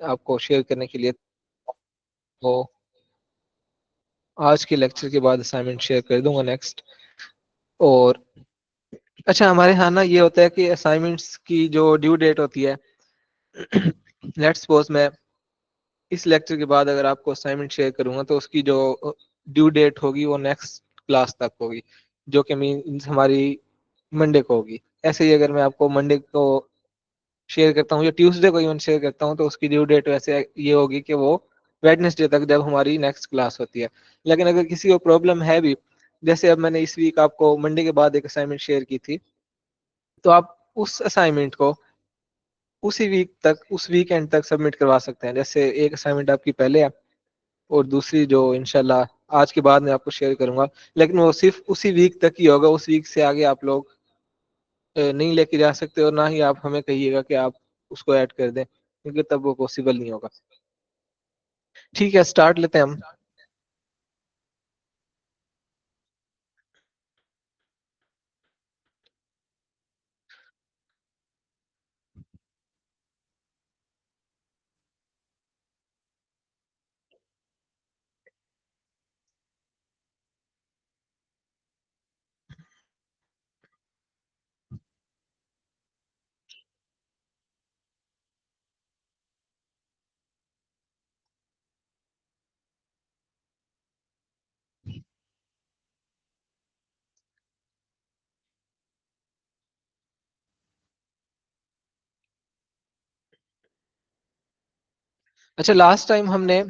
आपको शेयर करने के लिए। तो आज के लेक्चर के बाद असाइनमेंट शेयर कर दूंगा नेक्स्ट। और अच्छा, हमारे यहाँ ना ये होता है कि असाइनमेंट्स की जो ड्यू डेट होती है, लेट्स सपोज मैं इस लेक्चर के बाद अगर आपको असाइनमेंट शेयर करूंगा तो उसकी जो ड्यू डेट होगी वो नेक्स्ट क्लास तक होगी, जो कि मीन्स हमारी मंडे को होगी। ऐसे ही अगर मैं आपको मंडे को शेयर करता हूँ या ट्यूसडे को इवन शेयर करता हूँ तो उसकी ड्यू डेट वैसे ये होगी कि वो वेडनेसडे तक, जब हमारी नेक्स्ट क्लास होती है। लेकिन अगर किसी को प्रॉब्लम है भी, जैसे अब मैंने इस वीक आपको मंडे के बाद एक असाइनमेंट शेयर की थी, तो आप उस असाइनमेंट को उसी वीक तक, उस वीकेंड तक सबमिट करवा सकते हैं। जैसे एक असाइनमेंट आपकी पहले है और दूसरी जो इंशाल्लाह आज के बाद मैं आपको शेयर करूंगा, लेकिन वो सिर्फ उसी वीक तक ही होगा। उस वीक से आगे आप लोग नहीं लेके जा सकते, और ना ही आप हमें कहिएगा कि आप उसको ऐड कर दें, क्योंकि तब वो पॉसिबल नहीं होगा। ठीक है, स्टार्ट लेते हैं हम। अच्छा, लास्ट टाइम हमने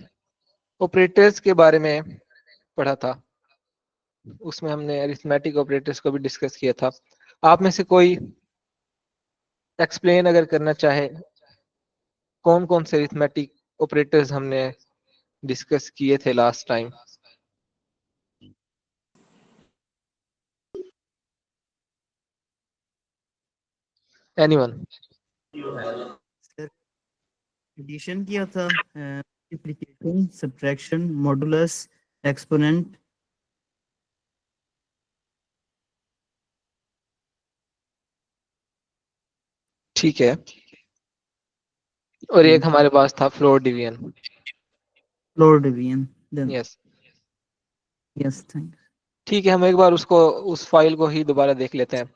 ऑपरेटर्स के बारे में पढ़ा था, उसमें हमने अरिथमेटिक ऑपरेटर्स को भी डिस्कस किया था। आप में से कोई एक्सप्लेन अगर करना चाहे, कौन कौन से अरिथमेटिक ऑपरेटर्स हमने डिस्कस किए थे last time? Anyone? Sir, addition किया था, मल्टीप्लिकेशन, सब्ट्रैक्शन, मॉडुलस, एक्सपोनेंट। ठीक है। और एक जी, हमारे पास था floor division. Floor division. Then yes. Yes, thank. ठीक है, हम एक बार उसको, उस फाइल को ही दोबारा देख लेते हैं।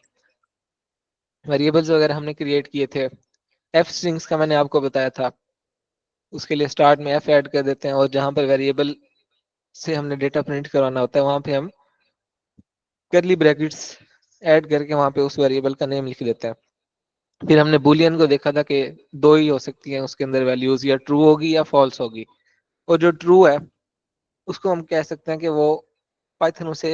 वेरिएबल्स वगैरह हमने क्रिएट किए थे। एफ स्ट्रिंग्स का मैंने आपको बताया था, उसके लिए स्टार्ट में एफ ऐड कर देते हैं, और जहां पर वेरिएबल से हमने डेटा प्रिंट करवाना होता है वहां पे हम करली ब्रैकेट्स ऐड करके वहां पे उस वेरिएबल का नेम लिख देते हैं। फिर हमने बुलियन को देखा था कि दो ही हो सकती हैं उसके अंदर वैल्यूज, या ट्रू होगी या फॉल्स होगी। और जो ट्रू है उसको हम कह सकते हैं कि वो पाइथन उसे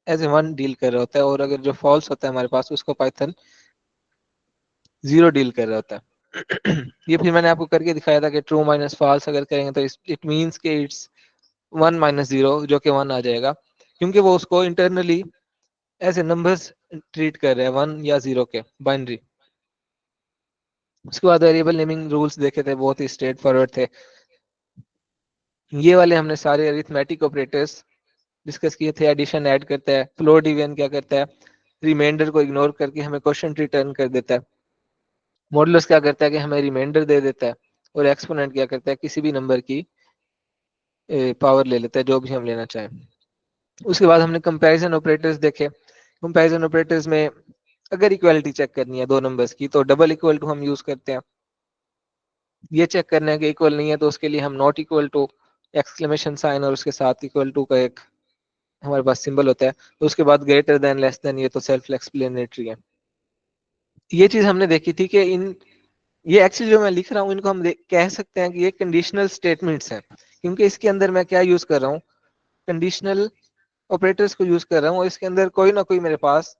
एज ए वन डील कर रहा होता है, और अगर जो फॉल्स होता है हमारे पास उसको पाइथन जीरो डील कर रहा होता है। ये फिर मैंने आपको करके दिखाया था कि ट्रू माइनस फॉल्स अगर करेंगे तो इट मीन्स कि इट्स वन माइनस जीरो, जो कि वन आ जाएगा, क्योंकि वो उसको internally as a numbers treat कर रहे हैं, वन या जीरो के बाइनरी। उसके बाद वेरिएबल नेमिंग रूल्स देखे थे, बहुत ही स्ट्रेट फॉरवर्ड थे। ये वाले हमने सारे अरिथमेटिक ऑपरेटर्स डिस्कस किए थे। एडिशन ऐड करता है, फ्लोर डिवीजन क्या करता है, रिमाइंडर को इग्नोर करके हमें क्वेश्चन रिटर्न कर देता है। मॉडुलस क्या करता है कि हमें रिमाइंडर दे देता है। और एक्सपोनेंट क्या करता है, किसी भी नंबर की पावर ले लेता है, जो भी हम लेना चाहें। उसके बाद हमने कंपैरिजन ऑपरेटर्स देखे। कंपैरिजन ऑपरेटर्स में अगर इक्वालिटी चेक करनी है दो नंबर्स की तो डबल इक्वल टू हम यूज करते हैं। ये चेक करने के इक्वल नहीं है तो उसके लिए हम not equal to, exclamation sign और उसके साथ इक्वल टू का एक हमारे पास सिंबल होता है। तो उसके बाद ग्रेटर देन, लेस देन, ये तो सेल्फ एक्सप्लेनेटरी है। ये चीज हमने देखी थी कि इन, ये एक्चुअली जो मैं लिख रहा हूँ इनको हम कह सकते हैं कि ये कंडीशनल स्टेटमेंट्स हैं, क्योंकि इसके अंदर मैं क्या यूज कर रहा हूँ, कंडीशनल ऑपरेटर्स को यूज कर रहा हूँ। और इसके अंदर कोई ना कोई मेरे पास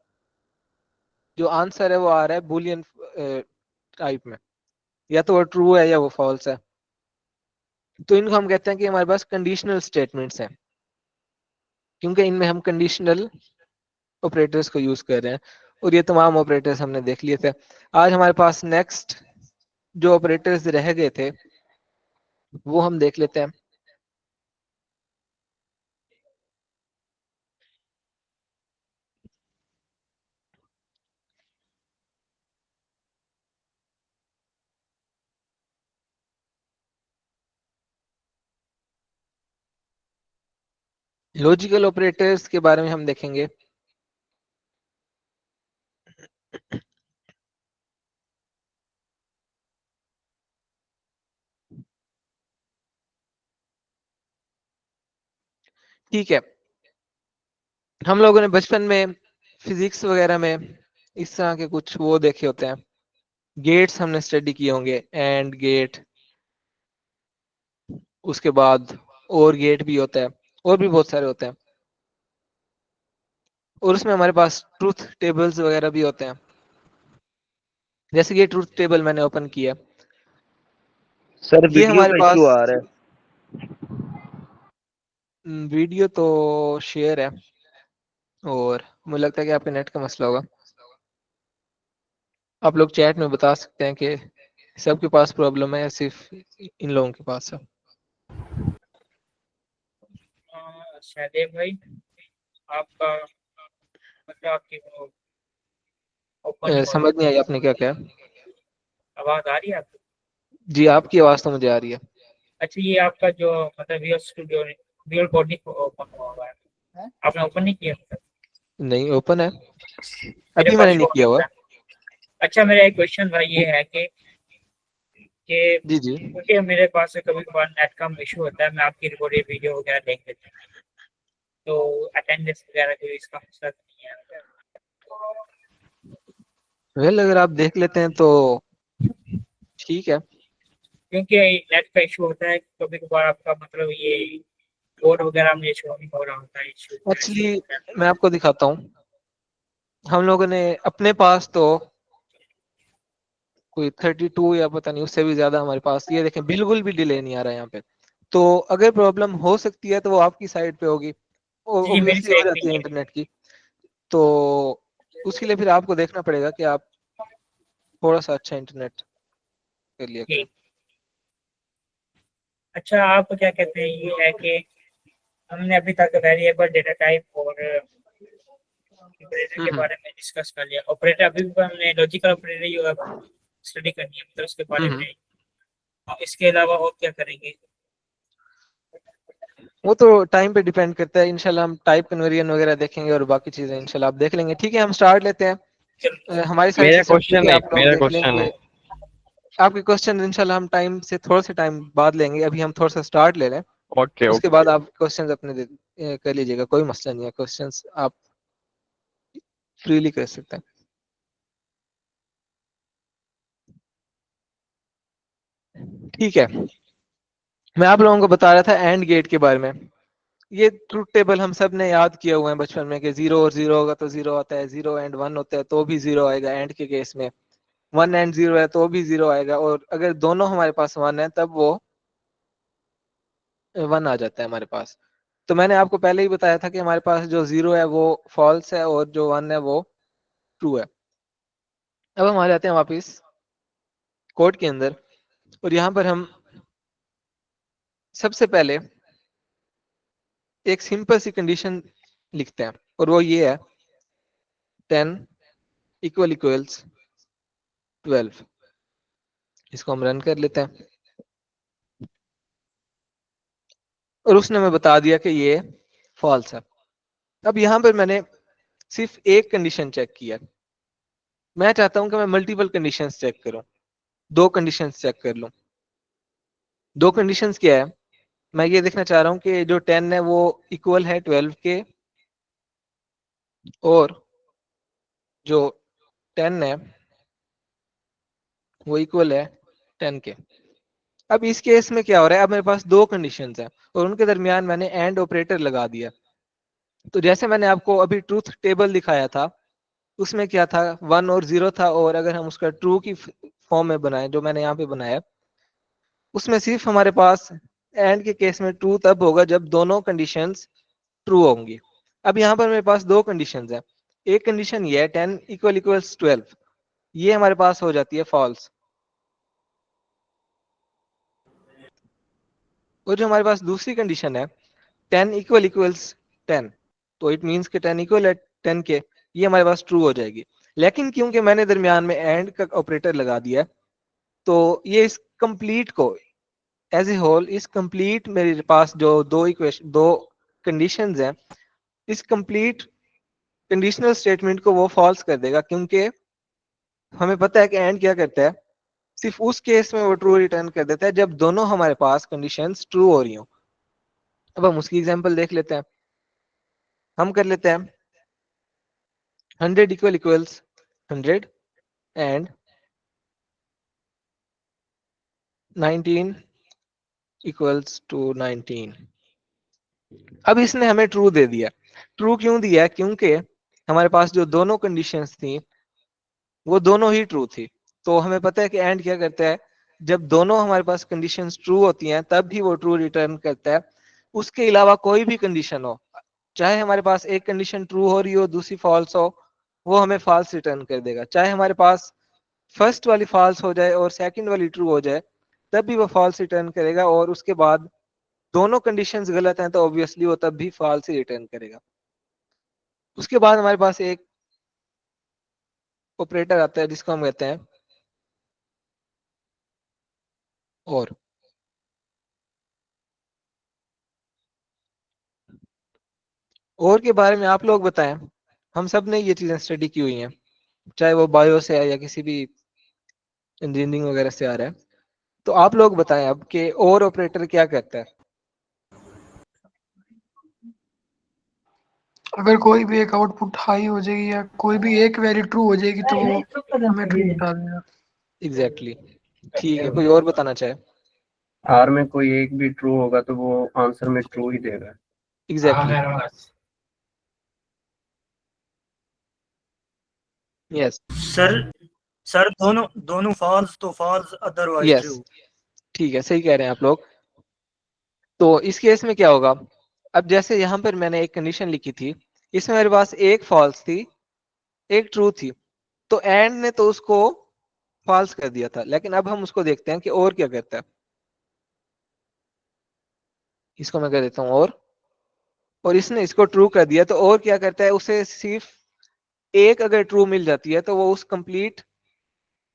जो आंसर है वो आ रहा है बुलियन टाइप में, या तो वो ट्रू है या वो फॉल्स है। तो इनको हम कहते हैं कि हमारे पास कंडीशनल स्टेटमेंट्स हैं, क्योंकि इनमें हम कंडीशनल ऑपरेटर्स को यूज कर रहे हैं। और ये तमाम ऑपरेटर्स हमने देख लिए थे। आज हमारे पास नेक्स्ट जो ऑपरेटर्स रह गए थे वो हम देख लेते हैं। लॉजिकल ऑपरेटर्स के बारे में हम देखेंगे। ठीक है, हम लोगों ने बचपन में फिजिक्स वगैरह में इस तरह के कुछ वो देखे होते हैं, गेट्स हमने स्टडी किए होंगे, एंड गेट, उसके बाद और गेट भी होता है, और भी बहुत सारे होते हैं, और उसमें हमारे पास ट्रूथ टेबल्स वगैरह भी होते हैं। जैसे कि ये ट्रूथ टेबल मैंने ओपन किया, सर ये वीडियो हमारे का पास इशू आ रहा है। वीडियो तो शेयर है, और मुझे लगता है कि आपके नेट का मसला होगा। आप लोग चैट में बता सकते हैं कि सबके पास प्रॉब्लम है या सिर्फ इन लोगों के पास है। सहदेव भाई, आपका मतलब आपकी वो ओपन हो समझ नहीं आई आपने क्या कहा। आवाज आ रही है आपको? जी, आपकी आवाज तो मुझे आ रही है। अच्छा, ये आपका जो मतलब visual studio visual body open हुआ है, आपने ओपन नहीं किया? नहीं, ओपन है, मेरे अभी पास मैंने शो नहीं किया हुआ। होता है। अच्छा, मेरा एक क्वेश्चन भाई ये है कि जी जी। क्योंकि मेरे पास कभी कभार नेट का इशू होता है, मैं आपकी रिकॉर्डेड वीडियो वगैरह देख लेता हूँ, तो अटेंडेंस वगैरह कोई इसका मसला तो नहीं है? वेल, अगर आप देख लेते हैं तो ठीक है। क्योंकि नेट का इशू होता है कभी कभार, आपका मतलब ये कोड वगैरह में शो नहीं हो रहा होता है, इशू एक्चुअली मैं आपको दिखाता हूँ, हम लोगों ने अपने पास तो कोई 32 या पता नहीं उससे भी ज्यादा हमारे पास, ये देखें बिल्कुल भी डिले नहीं आ रहा है यहाँ पे। तो अगर प्रॉब्लम हो सकती है तो वो आपकी साइड पे होगी, जी मेरी ऑब्वियसली हो साइड जाती है नहीं है। इंटरनेट की। तो उसके लिए फिर आपको देखना पड़ेगा कि आप थोड़ा सा अच्छा इंटरनेट कर लिया करें। ठीक। अच्छा, आप क्या कहते हैं, ये है कि हमने अभी तक वेरिएबल, डेटा टाइप और ऑपरेटर के हम्म बारे में डिस्कस कर लिया। ऑपरेटर अभी भी हमने लॉजिकल ऑपरेटर जो स्टडी करनी है, मतलब उसके बारे हम्म। में। और इसके अलावा और क्या करेंगे? वो तो टाइम पे डिपेंड करता है, इंशाल्लाह हम टाइप कन्वर्जन वगैरह देखेंगे और बाकी चीजें इंशाल्लाह आप देख लेंगे। ठीक है, हम स्टार्ट लेते हैं। चलो। हमारी साइड से सब ठीक है, आप लोग मेरा देख लें क्वेश्चन कि है। आपके क्वेश्चन इंशाल्लाह हम टाइम से थोड़ा सा टाइम बाद लेंगे। अभी हम थोड़ा सा स्टार्ट ले लें, ओके उसके ओके। बाद आप क्वेश्चंस अपने कर लीजिएगा, कोई मसला नहीं है, क्वेश्चंस आप फ्रीली कर सकते हैं। ठीक है, मैं आप लोगों को बता रहा था एंड गेट के बारे में। ये ट्रूथ टेबल हम सब ने याद किया हुआ है बचपन में कि 0 और 0 होगा तो 0 आता है, 0 एंड 1 होता है तो भी 0 आएगा एंड के केस में, 1 एंड 0 है तो भी 0 आएगा, और अगर दोनों हमारे पास 1 है तब वो 1 आ जाता है हमारे पास। तो मैंने आपको पहले ही बताया था कि हमारे पास जो 0 है वो फॉल्स है और जो 1 है वो ट्रू है। अब हम आ जाते हैं वापस कोड के अंदर, और यहाँ पर हम सबसे पहले एक सिंपल सी कंडीशन लिखते हैं, और वो ये है 10 इक्वल इक्वल्स 12। इसको हम रन कर लेते हैं, और उसने हमें बता दिया कि ये फॉल्स है। अब यहाँ पर मैंने सिर्फ एक कंडीशन चेक किया, मैं चाहता हूं कि मैं मल्टीपल कंडीशंस चेक करूं, दो कंडीशंस चेक कर लूं। दो कंडीशंस क्या है, मैं ये देखना चाह रहा हूं कि जो 10 है वो इक्वल है 12 के, और जो 10 है वो इक्वल है 10 के। अब इस केस में क्या हो रहा है, अब मेरे पास दो कंडीशंस हैं और उनके दरमियान मैंने एंड ऑपरेटर लगा दिया। तो जैसे मैंने आपको अभी ट्रूथ टेबल दिखाया था, उसमें क्या था, 1 और 0 था, और अगर हम उसका ट्रू की फॉर्म में बनाए जो मैंने यहाँ पे बनाया, उसमें सिर्फ हमारे पास एंड के केस में ट्रू तब होगा जब दोनों कंडीशंस ट्रू होंगी। अब यहाँ पर मेरे पास दो कंडीशंस हैं, एक कंडीशन ये है 10 इक्वल इक्वल्स 12, ये हमारे पास हो जाती है फॉल्स। और जो हमारे पास दूसरी कंडीशन है 10 इक्वल इक्वल्स 10, तो इट मींस कि 10 इक्वल है 10 के, ये हमारे पास ट्रू हो जाएगी। लेकिन क्योंकि मैंने दरमियान में एंड का ऑपरेटर लगा दिया, तो ये इस कंप्लीट को एज ए होल, इस कंप्लीट मेरे पास जो दो इक्वेशन, दो कंडीशंस हैं, इस कंप्लीट कंडीशनल स्टेटमेंट को वो फॉल्स कर देगा, क्योंकि हमें पता है कि एंड क्या करता है, सिर्फ उस केस में वो ट्रू रिटर्न कर देता है जब दोनों हमारे पास कंडीशंस ट्रू हो रही हो। अब हम उसकी एग्जांपल देख लेते हैं। हम कर लेते हैं 100 इक्वल्स 100 एंड 19 इक्वल्स टू 19। अब इसने हमें ट्रू दे दिया। ट्रू क्यों दिया? क्योंकि हमारे पास जो दोनों कंडीशंस थी वो दोनों ही ट्रू थी। तो हमें पता है कि एंड क्या करता है, जब दोनों हमारे पास कंडीशंस ट्रू होती हैं तब भी वो ट्रू रिटर्न करता है। उसके अलावा कोई भी कंडीशन हो, चाहे हमारे पास एक कंडीशन ट्रू हो रही हो दूसरी फॉल्स हो, वो हमें फॉल्स रिटर्न कर देगा। चाहे हमारे पास फर्स्ट वाली फॉल्स हो जाए और सेकंड वाली ट्रू हो जाए, तब भी वो फॉल्स रिटर्न करेगा। और उसके बाद दोनों कंडीशंस गलत हैं तो ऑब्वियसली वो तब भी फॉल्स ही रिटर्न करेगा। उसके बाद हमारे पास एक ऑपरेटर आता है जिसको हम कहते हैं और के बारे में आप लोग बताएं। हम सब ने ये चीजें स्टडी की हुई हैं, चाहे वो बायो से है या किसी भी इंजीनियरिंग वगैरह से आ रहा है। तो आप लोग बताएं अब कि और ऑपरेटर क्या करता है। अगर कोई भी एक आउटपुट हाई हो जाएगी या कोई भी एक वैल्यू ट्रू हो जाएगी तो वो हमें ट्रू बता देगा। एग्जैक्टली ठीक है, कोई और बताना चाहे। आर में कोई एक भी ट्रू होगा तो वो आंसर में ट्रू ही देगा। एग्जैक्टली यस सर सर दोनों दोनों फॉल्स तो फॉल्स अदरवाइज यस ट्रू। ठीक है, सही कह रहे हैं आप लोग। तो इस केस में क्या होगा, अब जैसे यहाँ पर मैंने एक कंडीशन लिखी थी, इसमें मेरे पास एक फॉल्स थी एक ट्रू थी, तो एंड ने तो उसको फॉल्स कर दिया था। लेकिन अब हम उसको देखते हैं कि और क्या करता है। इसको मैं कर देता हूँ और इसने इसको ट्रू कर दिया, तो और क्या करता है, उसे सिर्फ एक अगर ट्रू मिल जाती है तो वो उस कंप्लीट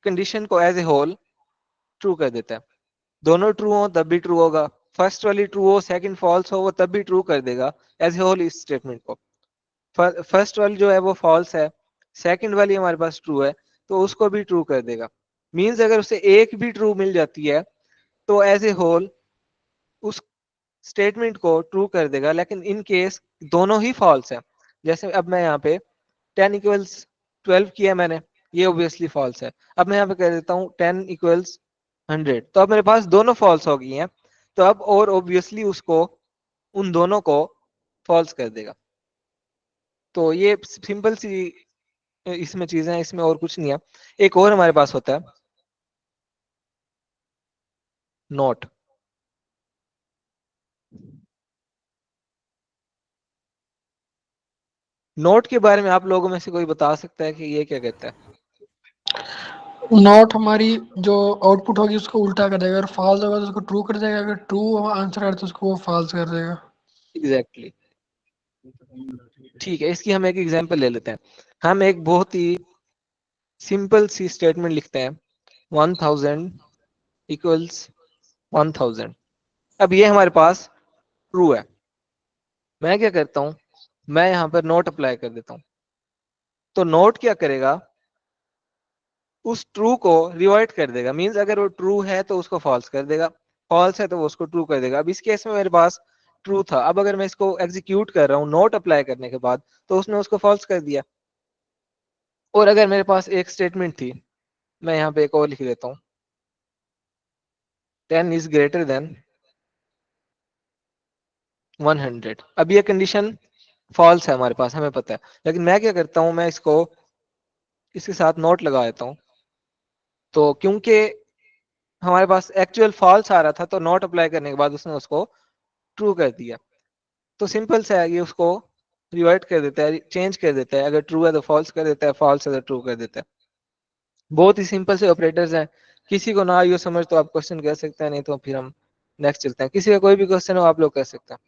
कंडीशन को एज ए होल ट्रू कर देता है। दोनों ट्रू हो तब भी ट्रू होगा, फर्स्ट वाली ट्रू हो सेकंड फॉल्स हो वो तब भी ट्रू कर देगा एज ए होल इस स्टेटमेंट को। फर्स्ट वाली जो है वो फॉल्स है, सेकंड वाली हमारे पास ट्रू है, तो उसको भी ट्रू कर देगा। मींस अगर उसे एक भी ट्रू मिल जाती है तो एज ए होल उस स्टेटमेंट को ट्रू कर देगा। लेकिन इन केस दोनों ही फॉल्स है, जैसे अब मैं यहाँ पे 10 इक्वल्स 12 किया मैंने, ये ऑब्वियसली फॉल्स है। अब मैं यहाँ पे कह देता हूँ 10 इक्वल्स 100, तो अब मेरे पास दोनों फॉल्स हो गई हैं। तो अब और ऑब्वियसली उसको उन दोनों को फॉल्स कर देगा। तो ये सिंपल सी इसमें चीजें हैं, इसमें और कुछ नहीं है। एक और हमारे पास होता है नोट। नोट के बारे में आप लोगों में से कोई बता सकता है कि ये क्या कहता है। नॉट हमारी जो आउटपुट होगी उसको उल्टा कर देगा, अगर फॉल्स होगा तो उसको ट्रू कर देगा, अगर ट्रू आंसर है तो उसको वो फॉल्स कर देगा। एग्जैक्टली ठीक है, इसकी हम एक एग्जांपल ले लेते हैं। हम एक बहुत ही सिंपल सी स्टेटमेंट लिखते हैं 1000 इक्वल्स 1000। अब ये हमारे पास ट्रू है। मैं क्या करता हूँ, मैं यहाँ पर नोट अप्लाई कर देता हूँ। तो नोट क्या करेगा, उस ट्रू को रिवर्ट कर देगा। मींस अगर वो ट्रू है तो उसको फॉल्स कर देगा, फॉल्स है तो वो उसको ट्रू कर देगा। अब इस केस में मेरे पास ट्रू था, अब अगर मैं इसको एग्जीक्यूट कर रहा हूँ नोट अप्लाई करने के बाद, तो उसने उसको फॉल्स कर दिया। और अगर मेरे पास एक स्टेटमेंट थी, मैं यहाँ पे एक और लिख देता हूँ 10 इज ग्रेटर देन 100। अब ये कंडीशन फॉल्स है हमारे पास, हमें पता है। लेकिन मैं क्या करता हूँ, मैं इसको इसके साथ नोट लगा देता हूँ। तो क्योंकि हमारे पास एक्चुअल फॉल्स आ रहा था, तो नोट अप्लाई करने के बाद उसने उसको ट्रू कर दिया। तो सिंपल सा है, ये उसको रिवर्ट कर देता है, चेंज कर देता है। अगर ट्रू है तो फॉल्स कर देता है, फॉल्स है तो ट्रू कर देता है। बहुत ही सिंपल से ऑपरेटर्स हैं। किसी को ना आइयो समझ तो आप क्वेश्चन कर सकते हैं, नहीं तो फिर हम नेक्स्ट चलते हैं। किसी का कोई भी क्वेश्चन हो आप लोग कर सकते हैं।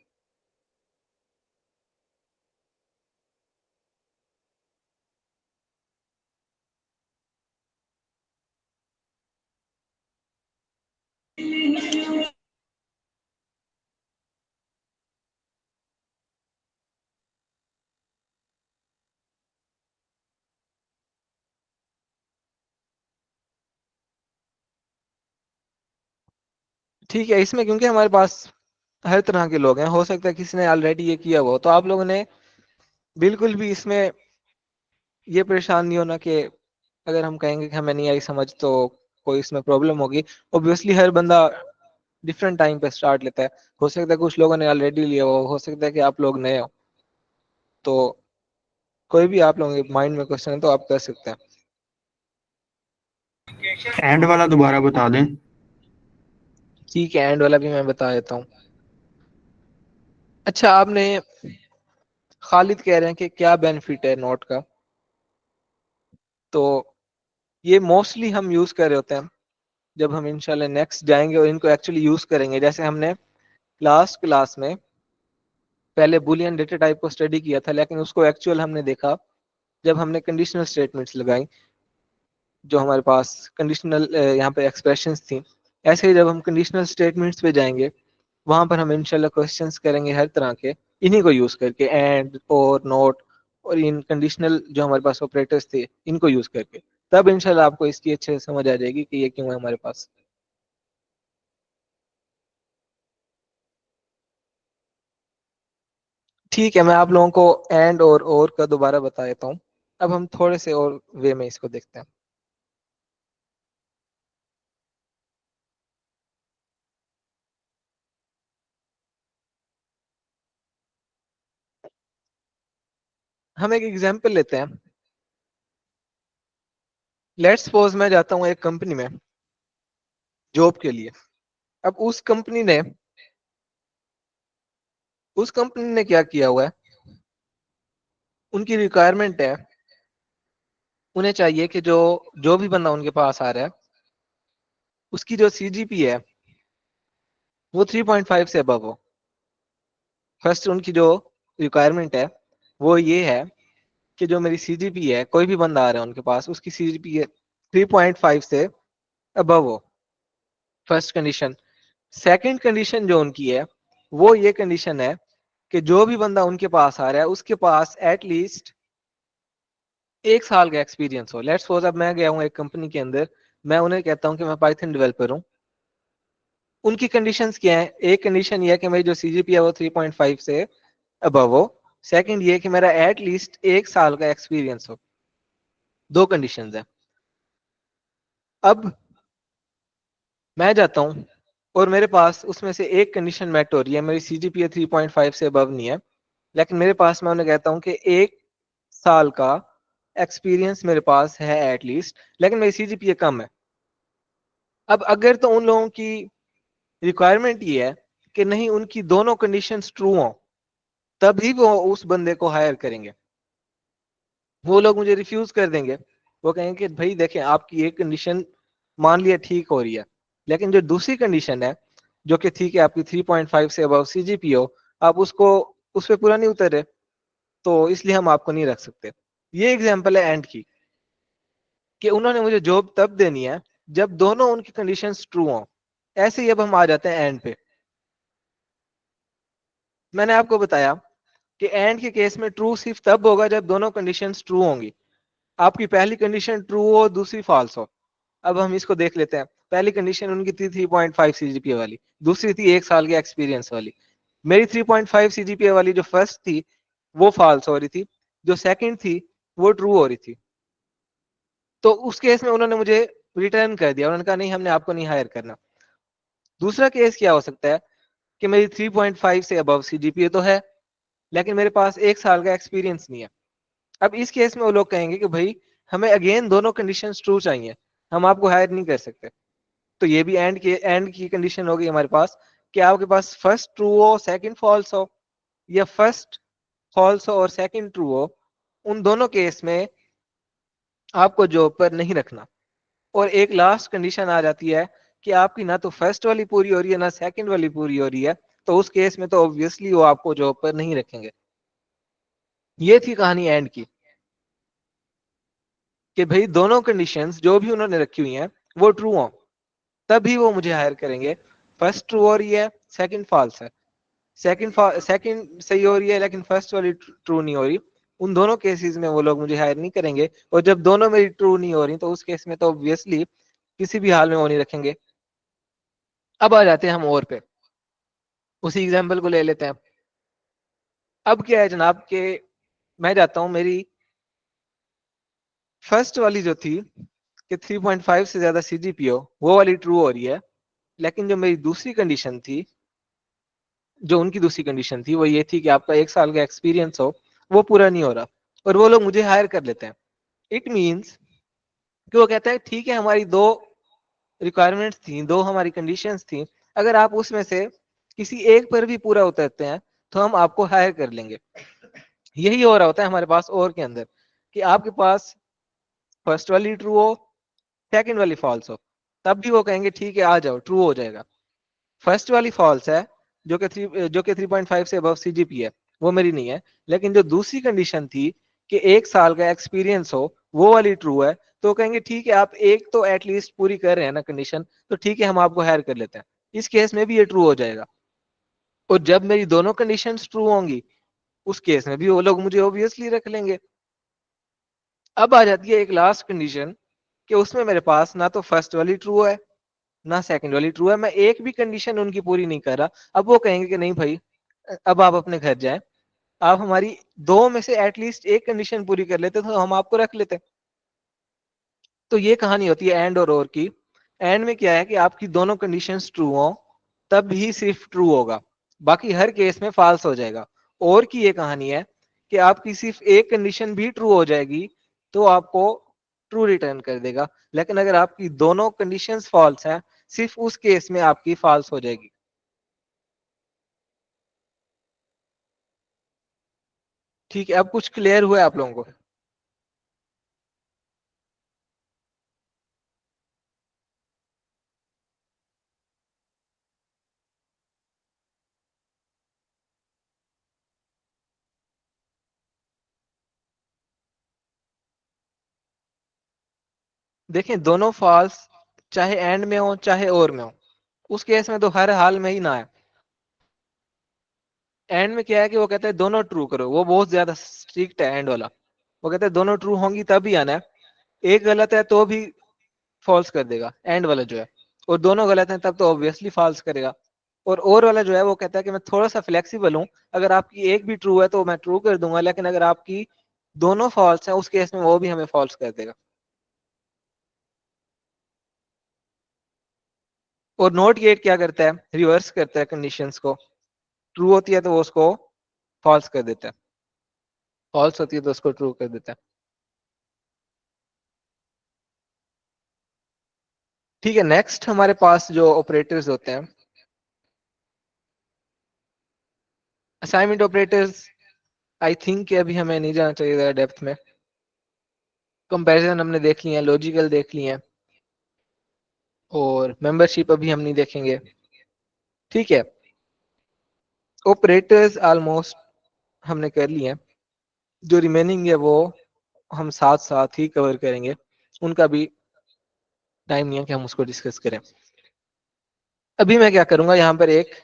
ठीक है, इसमें क्योंकि हमारे पास हर तरह के लोग हैं, हो सकता है किसी ने ऑलरेडी ये किया हुआ हो, तो आप लोगों ने बिल्कुल भी इसमें ये परेशान नहीं होना कि अगर हम कहेंगे कि हमें नहीं आई समझ तो कोई इसमें प्रॉब्लम होगी। ऑब्वियसली हर बंदा डिफरेंट टाइम पे स्टार्ट लेता है, हो सकता है कुछ लोगों ने ऑलरेडी लिया हो सकता है कि आप लोग नए हो, तो कोई भी आप लोगों के माइंड में क्वेश्चन है तो आप कर सकते हैं। एंड वाला दोबारा बता दें। ठीक है, एंड वाला भी मैं बता देता हूँ। अच्छा, आपने खालिद कह रहे हैं कि क्या बेनिफिट है नोट का, तो ये मोस्टली हम यूज कर रहे होते हैं जब हम इंशाल्लाह नेक्स्ट जाएंगे और इनको एक्चुअली यूज करेंगे। जैसे हमने लास्ट क्लास में पहले बुलियन डेटा टाइप को स्टडी किया था, लेकिन उसको एक्चुअल हमने देखा जब हमने कंडीशनल स्टेटमेंट्स लगाई, जो हमारे पास कंडीशनल यहाँ पे एक्सप्रेशंस थी। ऐसे ही जब हम कंडीशनल स्टेटमेंट्स पे जाएंगे, वहां पर हम इंशाल्लाह क्वेश्चंस करेंगे हर तरह के, इन्हीं को यूज करके, एंड और नोट और इन कंडीशनल जो हमारे पास ऑपरेटर्स थे इनको यूज करके। तब इंशाल्लाह आपको इसकी अच्छे से समझ आ जाएगी कि ये क्यों है हमारे पास। ठीक है, मैं आप लोगों को एंड और का दोबारा बता देता हूँ। अब हम थोड़े से और वे में इसको देखते हैं। हम एक एग्जांपल लेते हैं। लेट्स सपोज मैं जाता हूँ एक कंपनी में जॉब के लिए। अब उस कंपनी ने क्या किया हुआ है, उनकी रिक्वायरमेंट है, उन्हें चाहिए कि जो जो भी बंदा उनके पास आ रहा है उसकी जो सीजीपी है वो 3.5 से अबव हो। फर्स्ट उनकी जो रिक्वायरमेंट है वो ये है कि जो मेरी सीजीपी है, कोई भी बंदा आ रहा है उनके पास, उसकी सीजीपी 3.5 से अबव हो, फर्स्ट कंडीशन। सेकंड कंडीशन जो उनकी है वो ये कंडीशन है कि जो भी बंदा उनके पास आ रहा है उसके पास एटलीस्ट 1 साल का एक्सपीरियंस हो। लेट्स सपोज अब मैं गया हूँ एक कंपनी के अंदर, मैं उन्हें कहता हूँ कि मैं पाइथन डेवलपर हूँ। उनकी कंडीशंस क्या है? एक कंडीशन ये है कि मेरी जो सीजीपी है वो 3.5 से अबव हो। सेकंड ये कि मेरा एटलीस्ट 1 साल का एक्सपीरियंस हो। दो कंडीशंस है। अब मैं जाता हूँ और मेरे पास उसमें से एक कंडीशन मैट हो रही है, मेरी सीजीपीए 3.5 से अबव नहीं है, लेकिन मेरे पास, मैं उन्हें कहता हूँ कि 1 साल का एक्सपीरियंस मेरे पास है एटलीस्ट, लेकिन मेरी सीजीपीए कम है। अब अगर तो उन लोगों की रिक्वायरमेंट ये है कि नहीं, उनकी दोनों कंडीशंस ट्रू हो, तभी वो उस बंदे को हायर करेंगे। वो लोग मुझे रिफ्यूज कर देंगे, वो कहेंगे कि भाई देखें, आपकी एक कंडीशन मान लिया ठीक हो रही है, लेकिन जो दूसरी कंडीशन है जो कि ठीक है आपकी 3.5 से अबव सीजीपी हो, आप उसको उस पर पूरा नहीं उतर रहे, तो इसलिए हम आपको नहीं रख सकते। ये एग्जांपल है एंड की, कि उन्होंने मुझे जॉब तब देनी है जब दोनों उनकी कंडीशंस ट्रू हो। ऐसे ही अब हम आ जाते हैं एंड पे। मैंने आपको बताया कि एंड के केस में ट्रू सिर्फ तब होगा जब दोनों कंडीशंस ट्रू होंगी। आपकी पहली कंडीशन ट्रू हो, दूसरी फॉल्स हो। अब हम इसको देख लेते हैं। पहली कंडीशन उनकी थी 3.5 सीजीपीए वाली, दूसरी थी 1 साल के एक्सपीरियंस वाली। मेरी 3.5 सीजीपीए वाली जो फर्स्ट थी वो फॉल्स हो रही थी, जो सेकंड थी वो ट्रू हो रही थी। तो उस केस में उन्होंने मुझे रिटर्न कर दिया, उन्होंने कहा नहीं, हमने आपको नहीं हायर करना। दूसरा केस क्या हो सकता है कि मेरी 3.5 से अबव सीजीपीए तो है, लेकिन मेरे पास 1 साल का एक्सपीरियंस नहीं है। अब इस केस में वो लोग कहेंगे कि भाई हमें अगेन दोनों कंडीशंस ट्रू चाहिए, हम आपको हायर नहीं कर सकते। तो ये भी एंड की कंडीशन होगी हमारे पास, कि आपके पास फर्स्ट ट्रू हो सेकंड फॉल्स हो, या फर्स्ट फॉल्स हो और सेकंड ट्रू हो। उन दोनों केस में आपको जॉब पर नहीं रखना। और एक लास्ट कंडीशन आ जाती है कि आपकी ना तो फर्स्ट वाली पूरी हो रही है ना सेकंड वाली पूरी हो रही है, तो उस केस में तो ऑब्वियसली वो आपको जॉब पर नहीं रखेंगे। ये थी कहानी एंड की, कि भाई दोनों कंडीशंस जो भी उन्होंने रखी हुई हैं वो ट्रू हो, तभी वो मुझे हायर करेंगे। फर्स्ट ट्रू हो रही है, सेकंड फॉल्स है, सेकंड सही हो रही है लेकिन फर्स्ट वाली ट्रू नहीं हो रही, उन दोनों केसेस में वो लोग मुझे हायर नहीं करेंगे। और जब दोनों मेरी ट्रू नहीं हो रही तो उस केस में तो ऑब्वियसली किसी भी हाल में वो नहीं रखेंगे। अब आ जाते हैं हम और पे, उसी एग्जाम्पल को ले लेते हैं। अब क्या है जनाब के मैं जाता हूं, मेरी फर्स्ट वाली जो थी कि 3.5 से ज्यादा सीजीपीओ, वो वाली ट्रू हो रही है, लेकिन जो मेरी दूसरी कंडीशन थी, जो उनकी दूसरी कंडीशन थी, वो ये थी कि आपका 1 साल का एक्सपीरियंस हो, वो पूरा नहीं हो रहा और वो लोग मुझे हायर कर लेते हैं। इट मीन्स कि वो कहता है ठीक है, हमारी 2 रिक्वायरमेंट्स थी, 2 हमारी कंडीशंस थी, अगर आप उसमें से किसी एक पर भी पूरा उतरते हैं तो हम आपको हायर कर लेंगे। यही हो रहा होता है हमारे पास और के अंदर, कि आपके पास फर्स्ट वाली ट्रू हो, सेकंड वाली फॉल्स हो, तब भी वो कहेंगे ठीक है आ जाओ, ट्रू हो जाएगा। फर्स्ट वाली फॉल्स है, जो कि 3.5 से अबव सीजीपी है, वो मेरी नहीं है। लेकिन जो दूसरी कंडीशन थी कि 1 साल का एक्सपीरियंस हो, वो वाली ट्रू है, तो कहेंगे ठीक है आप एक तो एटलीस्ट पूरी कर रहे हैं ना कंडीशन, तो ठीक है हम आपको हायर कर लेते हैं। इस केस में भी ये ट्रू हो जाएगा। और जब मेरी दोनों कंडीशंस ट्रू होंगी, उस केस में भी वो लोग मुझे ऑब्वियसली रख लेंगे। अब आ जाती है एक लास्ट कंडीशन कि उसमें मेरे पास ना तो फर्स्ट वाली ट्रू है ना सेकंड वाली ट्रू है, मैं एक भी कंडीशन उनकी पूरी नहीं कर रहा। अब वो कहेंगे कि नहीं भाई, अब आप अपने घर जाएं, आप हमारी 2 में से एटलीस्ट एक कंडीशन पूरी कर लेते तो हम आपको रख लेते। तो ये कहानी होती है एंड और की। एंड में क्या है कि आपकी दोनों कंडीशंस ट्रू हो, तब ही सिर्फ ट्रू होगा, बाकी हर केस में फॉल्स हो जाएगा। और की ये कहानी है कि आपकी सिर्फ एक कंडीशन भी ट्रू हो जाएगी तो आपको ट्रू रिटर्न कर देगा, लेकिन अगर आपकी दोनों कंडीशंस फॉल्स हैं, सिर्फ उस केस में आपकी फॉल्स हो जाएगी। ठीक है, अब कुछ क्लियर हुआ है आप लोगों को? देखें, दोनों फॉल्स चाहे एंड में हो चाहे और में हो, उस केस में तो हर हाल में ही ना है। एंड में क्या है कि वो कहता है दोनों ट्रू करो, वो बहुत ज्यादा स्ट्रिक्ट है एंड वाला। वो कहता है दोनों ट्रू होंगी तभी आना है, एक गलत है तो भी फॉल्स कर देगा एंड वाला जो है, और दोनों गलत हैं तब तो ऑब्वियसली फॉल्स करेगा। और वाला जो है वो कहता है कि मैं थोड़ा सा फ्लेक्सिबल हूँ, अगर आपकी एक भी ट्रू है तो मैं ट्रू कर दूंगा, लेकिन अगर आपकी दोनों फॉल्स हैं उस केस में वो भी हमें फॉल्स कर देगा। और नोट गेट क्या करता है, रिवर्स करता है कंडीशंस को। ट्रू होती है तो वो उसको फॉल्स कर देता है, फॉल्स होती है तो उसको ट्रू कर देता है। ठीक है, नेक्स्ट हमारे पास जो ऑपरेटर्स होते हैं, असाइनमेंट ऑपरेटर्स, आई थिंक अभी हमें नहीं जाना चाहिए ज़्यादा डेप्थ में। कंपैरिजन हमने देख लिया, लॉजिकल देख लिए, और मेंबरशिप अभी हम नहीं देखेंगे। ठीक है, ऑपरेटर्स ऑलमोस्ट हमने कर लिए हैं, जो रिमेनिंग है वो हम साथ साथ ही कवर करेंगे, उनका भी टाइम नहीं है कि हम उसको डिस्कस करें। अभी मैं क्या करूंगा, यहाँ पर एक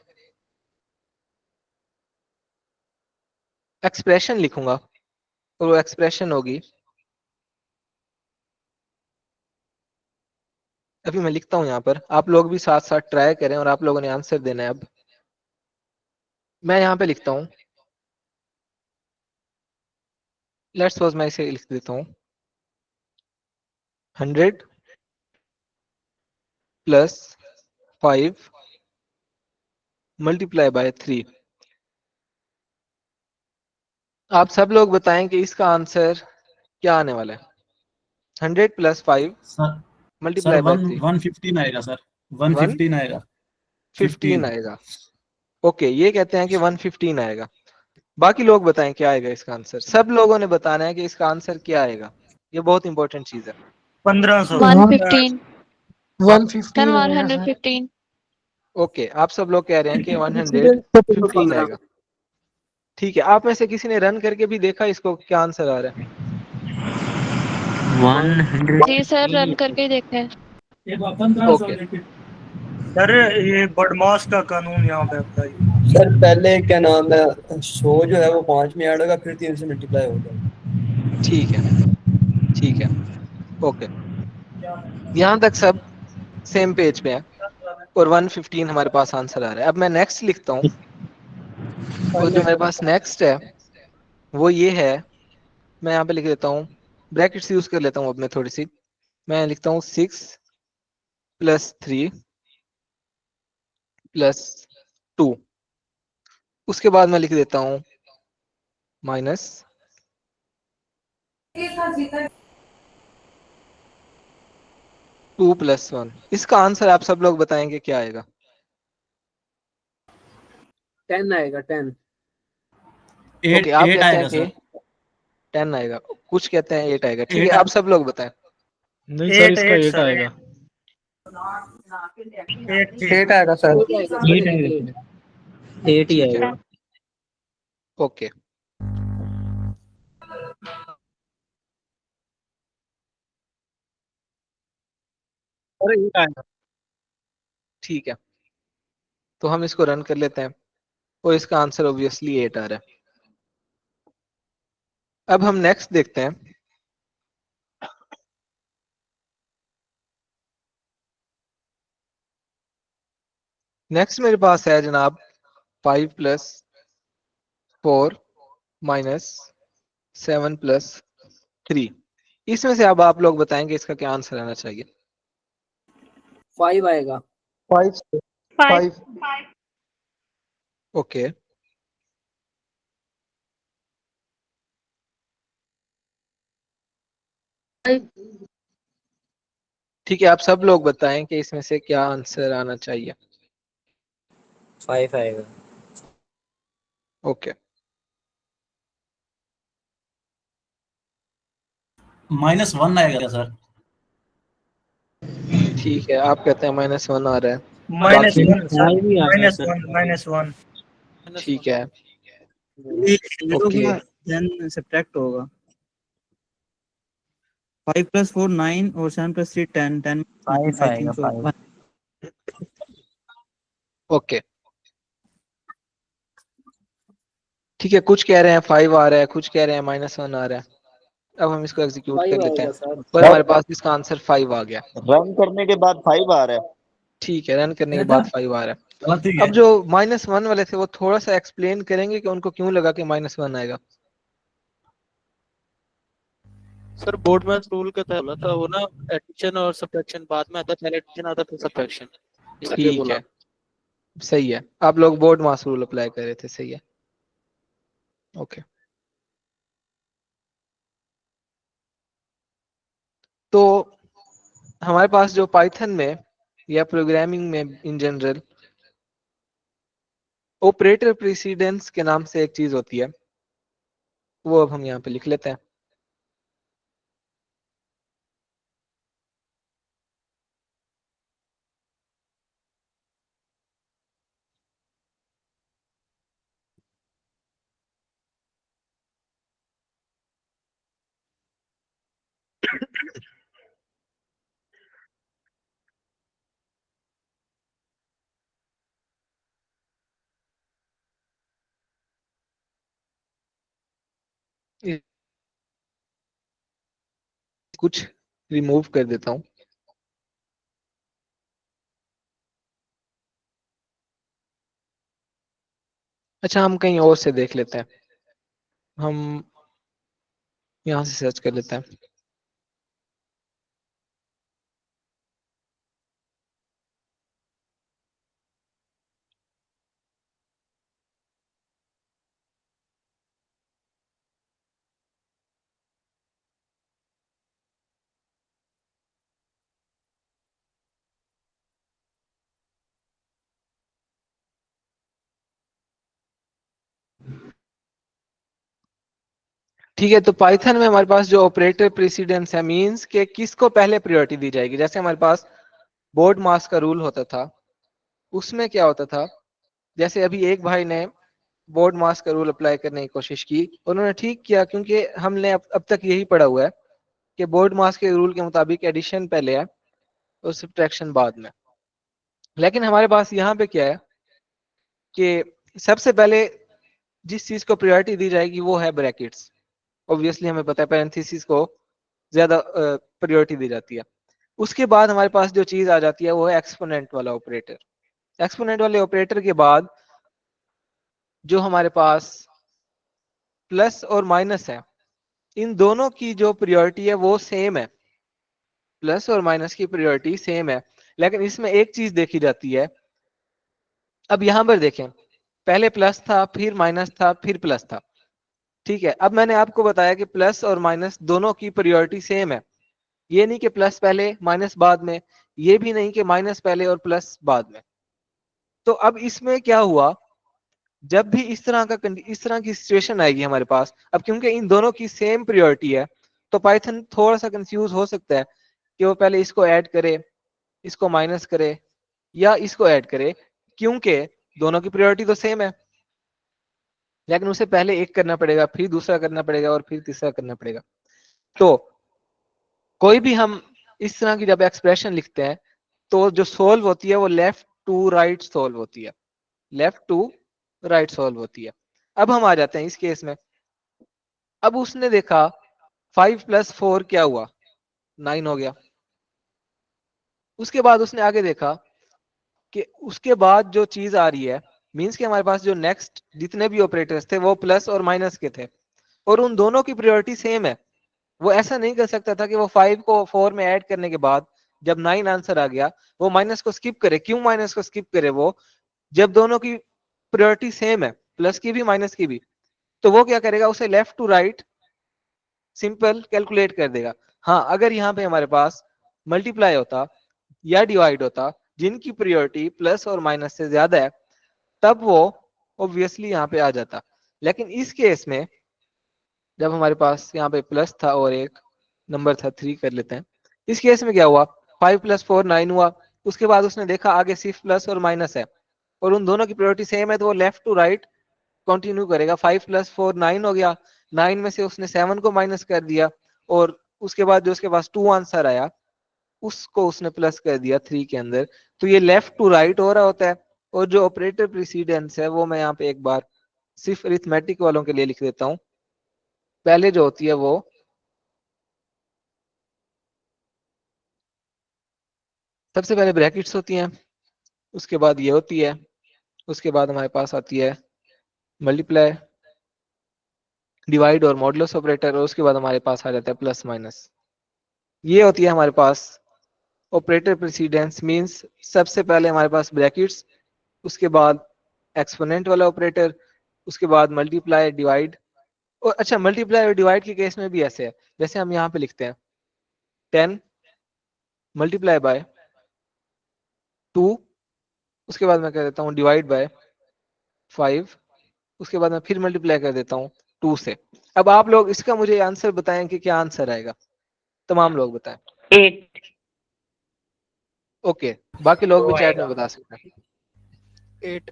एक्सप्रेशन लिखूंगा, और वो एक्सप्रेशन होगी, अभी मैं लिखता हूं यहाँ पर, आप लोग भी साथ साथ ट्राई करें और आप लोगों ने आंसर देना है। अब मैं यहाँ पे लिखता हूँ, लेट्स सपोज मैं इसे लिख देता हूँ 100 प्लस 5 मल्टीप्लाई बाय 3। आप सब लोग बताएं कि इसका आंसर क्या आने वाला है। 100 प्लस 5 सर मल्टीप्लाई बाय 3, 115 आएगा सर, 115 आएगा। 115 आएगा। ओके, ये कहते हैं कि 115 आएगा। बाकी लोग बताएं क्या आएगा इसका आंसर। सब लोगों ने बताना है कि इसका आंसर क्या आएगा, ये बहुत इंपॉर्टेंट चीज है। 1500 115 115 10 और आएगा सर। 115 ओके, आप सब लोग कह रहे हैं कि 115 आएगा। ठीक है, आप में से किसी ने रन करके भी देखा इसको, क्या आंसर आ रहा है? 100 जी सर, रन करके ही देखा है। ओके, सर ये बदमाश का कानून यहाँ पे अपना सर पहले क्या नाम है, 100 जो है वो 5 में ऐड होगा, फिर 3 से मल्टीप्लाई होगा। ठीक है, ठीक है, ओके, यहाँ तक सब सेम पेज पे है। और 115 हमारे पास आंसर आ रहा है। अब मैं नेक्स्ट लिखता हूँ, और जो मेरे पास नेक्स्ट है वो ये है, मैं यहाँ पे लिख देता हूँ, ब्रैकेट्स यूज कर लेता हूँ अब मैं थोड़ी सी, मैं लिखता हूँ 6 + 3 + 2, उसके बाद मैं लिख देता हूँ -2 + 1। इसका आंसर आप सब लोग बताएंगे क्या आएगा? 10 आएगा 10। ओके, आप 8 कहते हैं आएगा कि सर। 10 आएगा, कुछ कहते हैं 8 आएगा। ठीक है, 8 आप सब लोग बताएं। नहीं सर, 8 इसका 8 8 सर आएगा। 8 जी। 8 आएगा सर। 8 आएगा सर, 8 ही ठीक है, आएगा। ओके। सर 8 आएगा। ठीक है, तो हम इसको रन कर लेते हैं, और इसका आंसर ऑब्वियसली 8 आ रहा है। अब हम नेक्स्ट देखते हैं। नेक्स्ट मेरे पास है जनाब 5 + 4 - 7 + 3। इसमें से अब आप लोग बताएंगे इसका क्या आंसर आना चाहिए। 5 आएगा। 5 5 5 ओके, ठीक है, आप सब लोग बताएं कि इसमें से क्या आंसर आना चाहिए। 5 आएगा। ओके, -1 आएगा सर। ठीक है, आप कहते हैं -1 आ रहा है, माइनस बाकी 1 सर। 5 ही आ रहा है सर। -1 ठीक है, ये जीरो ओके। का देन सब्ट्रैक्ट होगा। 5 + 4 9 और 7 + 3 10 10 5 आई आएगा थिंक सो। 5। ओके, ठीक है, कुछ कह रहे हैं 5 आ रहा है, कुछ कह रहे हैं -1 आ रहा है। अब हम इसको एग्जीक्यूट 5 कर लेते आएगा हैं, सर। और हमारे पास इसका आंसर 5 आ गया। रन करने के बाद 5 आ रहा है। ठीक है, रन करने के बाद 5 आ रहा है। गलत ही अब है। जो -1 वाले थे वो थोड़ा सा एक्सप्लेन करेंगे कि उनको क्यों लगा कि -1 आएगा। सर बोर्ड मैथ रूल का तहत बोला था वो ना, एडिशन और सब्ट्रैक्शन बाद में आता है, पहले एडिशन आता है फिर सब्ट्रैक्शन, इसलिए ठीक बोला। है, सही है, आप लोग बोर्ड मास रूल अप्लाई कर रहे थे, सही है, ओके। तो हमारे पास जो पाइथन में या प्रोग्रामिंग में इन जनरल ऑपरेटर प्रेसिडेंस के नाम से एक चीज होती है, वो अब हम यहाँ पे लिख लेते हैं। कुछ रिमूव कर देता हूँ। अच्छा, हम कहीं और से देख लेते हैं, हम यहाँ से सर्च कर लेते हैं। ठीक है, तो पाइथन में हमारे पास जो ऑपरेटर प्रेसिडेंस है, मींस के किसको पहले प्रायोरिटी दी जाएगी। जैसे हमारे पास बोर्ड मास का रूल होता था, उसमें क्या होता था, जैसे अभी एक भाई ने बोर्ड मास का रूल अप्लाई करने की कोशिश की, उन्होंने ठीक किया, क्योंकि हमने अब तक यही पढ़ा हुआ है कि बोर्ड मास के रूल के मुताबिक एडिशन पहले है और सब्ट्रैक्शन बाद में। लेकिन हमारे पास यहाँ पे क्या है कि सबसे पहले जिस चीज को प्रायोरिटी दी जाएगी वो है ब्रैकेट्स। ऑब्वियसली हमें पता है पैरेंथेसिस को ज्यादा प्रायोरिटी दी जाती है। उसके बाद हमारे पास जो चीज आ जाती है वो है एक्सपोनेंट वाला ऑपरेटर। एक्सपोनेंट वाले ऑपरेटर के बाद जो हमारे पास प्लस और माइनस है, इन दोनों की जो प्रायोरिटी है वो सेम है, प्लस और माइनस की प्रायोरिटी सेम है। लेकिन इसमें एक चीज देखी जाती है, अब यहां पर देखें, पहले प्लस था, फिर माइनस था, फिर प्लस था, ठीक है। अब मैंने आपको बताया कि प्लस और माइनस दोनों की प्रायोरिटी सेम है। ये नहीं कि प्लस पहले माइनस बाद में, ये भी नहीं कि माइनस पहले और प्लस बाद में। तो अब इसमें क्या हुआ, जब भी इस तरह की सिचुएशन आएगी हमारे पास, अब क्योंकि इन दोनों की सेम प्रायोरिटी है, तो पाइथन थोड़ा सा कंफ्यूज हो सकता है कि वो पहले इसको ऐड करे, इसको माइनस करे, या इसको ऐड करे, क्योंकि दोनों की प्रायोरिटी तो सेम है। लेकिन उसे पहले एक करना पड़ेगा, फिर दूसरा करना पड़ेगा, और फिर तीसरा करना पड़ेगा। तो कोई भी हम इस तरह की जब एक्सप्रेशन लिखते हैं, तो जो सोल्व होती है वो लेफ्ट टू राइट सोल्व होती है, लेफ्ट टू राइट सोल्व होती है। अब हम आ जाते हैं इस केस में। अब उसने देखा 5 + 4 क्या हुआ, 9 हो गया। उसके बाद उसने आगे देखा कि उसके बाद जो चीज आ रही है, मींस कि हमारे पास जो नेक्स्ट जितने भी ऑपरेटर्स थे वो प्लस और माइनस के थे, और उन दोनों की प्रायोरिटी सेम है। वो ऐसा नहीं कर सकता था कि वो 5 को 4 में ऐड करने के बाद जब 9 आंसर आ गया वो माइनस को स्किप करे। क्यों माइनस को स्किप करे वो, जब दोनों की प्रायोरिटी सेम है, प्लस की भी माइनस की भी, तो वो क्या करेगा, उसे left to right simple calculate कर देगा। हाँ, अगर यहाँ पे हमारे पास मल्टीप्लाई होता या डिवाइड होता जिनकी प्रायोरिटी प्लस और माइनस से ज्यादा है, तब वो ऑब्वियसली यहाँ पे आ जाता। लेकिन इस केस में जब हमारे पास यहाँ पे प्लस था और एक नंबर था 3 कर लेते हैं, इस केस में क्या हुआ, 5 + 4 9 हुआ। उसके बाद उसने देखा आगे सिर्फ प्लस और माइनस है, और उन दोनों की प्रायोरिटी सेम है, तो वो लेफ्ट टू राइट कंटिन्यू करेगा। 5 + 4 9 हो गया, 9 में से उसने 7 को माइनस कर दिया, और उसके बाद जो उसके पास 2 आंसर आया उसको उसने प्लस कर दिया 3 के अंदर। तो ये लेफ्ट टू राइट हो रहा होता है। और जो ऑपरेटर प्रीसीडेंस है वो मैं यहाँ पे एक बार सिर्फ अरिथमेटिक वालों के लिए लिख देता हूँ। पहले जो होती है वो सबसे पहले ब्रैकेट्स होती हैं, उसके बाद ये होती है, उसके बाद हमारे पास आती है मल्टीप्लाई, डिवाइड और मॉडुलस ऑपरेटर, और उसके बाद हमारे पास आ जाता है प्लस माइनस। ये होती है हमारे पास ऑपरेटर प्रेसिडेंस। मींस सबसे पहले हमारे पास ब्रैकेट्स, उसके बाद एक्सपोनेंट वाला ऑपरेटर, उसके बाद मल्टीप्लाई डिवाइड। और अच्छा, मल्टीप्लाई और डिवाइड के केस में भी ऐसे है, जैसे हम यहाँ पे लिखते हैं 10 मल्टीप्लाई बाय 2, उसके बाद मैं कह देता हूँ डिवाइड बाय 5, उसके बाद मैं फिर मल्टीप्लाई कर देता हूँ 2 से। अब आप लोग इसका मुझे आंसर बताएं कि क्या आंसर आएगा, तमाम लोग बताएं। 8 ओके, बाकी लोग भी वो चैट में आएगा। बता सकते हैं। 8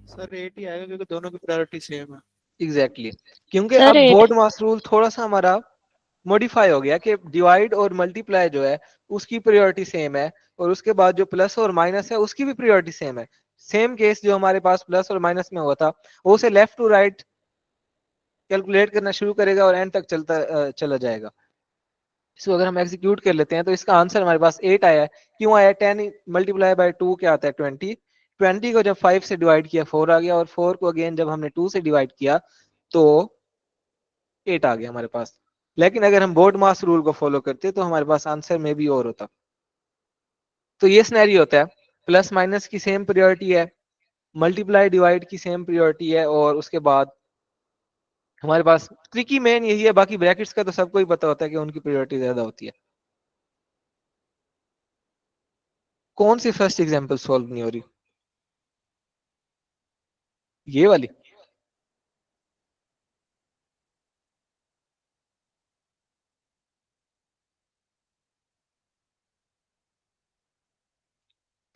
सर 8 ही आएगा क्योंकि दोनों की प्रायोरिटी सेम है। एग्जैक्टली क्योंकि सर अब 8 बोर्ड मास रूल थोड़ा सा हमारा मॉडिफाई हो गया कि डिवाइड और मल्टीप्लाई जो है उसकी प्रायोरिटी सेम है, और उसके बाद जो प्लस और माइनस है उसकी भी प्रायोरिटी सेम है। सेम केस जो हमारे पास प्लस और माइनस में हुआ था, वो उसे लेफ्ट टू राइट कैलकुलेट करना शुरू करेगा और एंड तक चला जाएगा। इसको अगर हम एग्जीक्यूट कर लेते हैं तो इसका आंसर हमारे पास 8 आया है। क्यों आया, 10 मल्टीप्लाई बाय 2 क्या आता है 20, 20 को जब 5 से डिवाइड किया 4 आ गया, और 4 को अगेन जब हमने 2 से डिवाइड किया तो 8 आ गया हमारे पास। लेकिन अगर हम बोर्ड मास रूल को फॉलो करते तो हमारे पास आंसर में भी और होता। तो ये सिनेरियो होता है, प्लस माइनस की सेम प्रायोरिटी है, मल्टीप्लाई डिवाइड की सेम प्रायोरिटी है, और उसके बाद हमारे पास ट्रिकी मेन यही है। बाकी ब्रैकेट्स का तो सबको ही पता होता है कि उनकी प्रायोरिटी ज्यादा होती है। कौन सी फर्स्ट एग्जांपल सॉल्व नहीं हो रही, ये वाली?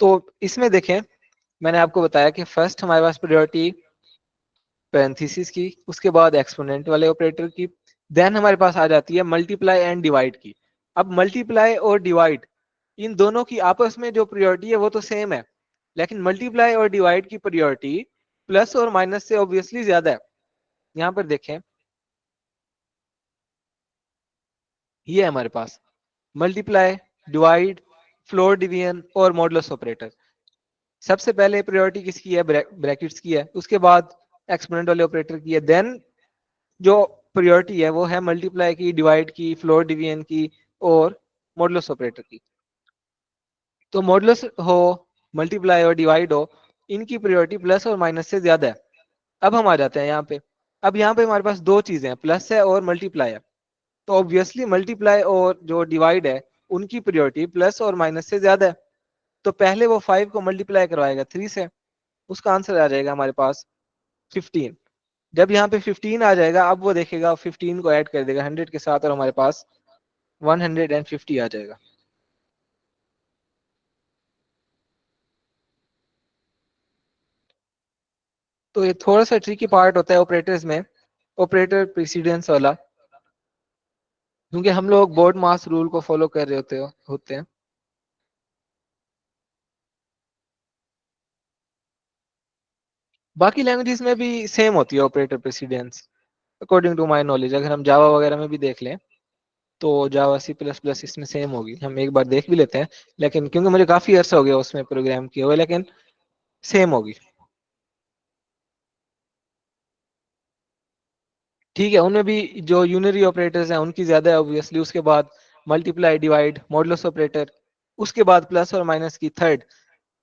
तो इसमें देखें, मैंने आपको बताया कि फर्स्ट हमारे पास प्रायोरिटी पैरेंथेसिस की, उसके बाद एक्सपोनेंट वाले ऑपरेटर की, देन हमारे पास आ जाती है मल्टीप्लाई एंड डिवाइड की। अब मल्टीप्लाई और डिवाइड इन दोनों की आपस में जो प्रायोरिटी है वो तो सेम है, लेकिन मल्टीप्लाई और डिवाइड की प्रायोरिटी प्लस और माइनस से ऑब्वियसली ज्यादा है। यहां पर देखें, ये है हमारे पास मल्टीप्लाई, डिवाइड, फ्लोर डिवीजन और मॉडुलस ऑपरेटर। सबसे पहले प्रायोरिटी किसकी है? ब्रैकेट्स की है, उसके बाद एक्सपोनेंट वाले ऑपरेटर की है, देन जो प्रायोरिटी है वो है मल्टीप्लाई की, डिवाइड की, फ्लोर डिवीजन की और मॉडुलस ऑपरेटर की। तो मॉडुलस हो, मल्टीप्लाई और डिवाइड हो, इनकी प्रायोरिटी प्लस और माइनस से ज्यादा है। अब हम आ जाते हैं यहाँ पे। अब यहाँ पे हमारे पास दो चीजें हैं, प्लस है और मल्टीप्लाई है। तो ऑब्वियसली मल्टीप्लाई और जो डिवाइड है उनकी प्रायोरिटी प्लस और माइनस से ज्यादा है। तो पहले वो 5 को मल्टीप्लाई करवाएगा 3 से, उसका आंसर आ जाएगा हमारे पास 15। जब यहाँ पे 15 आ जाएगा, अब वो देखेगा 15 को ऐड कर देगा 100 के साथ और हमारे पास 150 आ जाएगा। तो ये थोड़ा सा ट्रिकी पार्ट होता है ऑपरेटर्स में, ऑपरेटर प्रेसिडेंस वाला, क्योंकि हम लोग बोर्ड मास रूल को फॉलो कर रहे होते हैं। बाकी लैंग्वेजेस में भी सेम होती है operator precedence according to my knowledge. अगर हम जावा वगैरह में भी देख लें तो जावा सी प्लस प्लस इसमें सेम होगी, हम एक बार देख भी लेते हैं, लेकिन क्योंकि मुझे काफी अर्सा हो गया उसमें प्रोग्राम किए हुए, लेकिन सेम होगी। ठीक है, उनमें भी जो यूनरी ऑपरेटर्स हैं उनकी ज्यादा है ऑब्वियसली, उसके बाद मल्टीप्लाई, डिवाइड, मॉडुलस ऑपरेटर, उसके बाद प्लस और माइनस की थर्ड।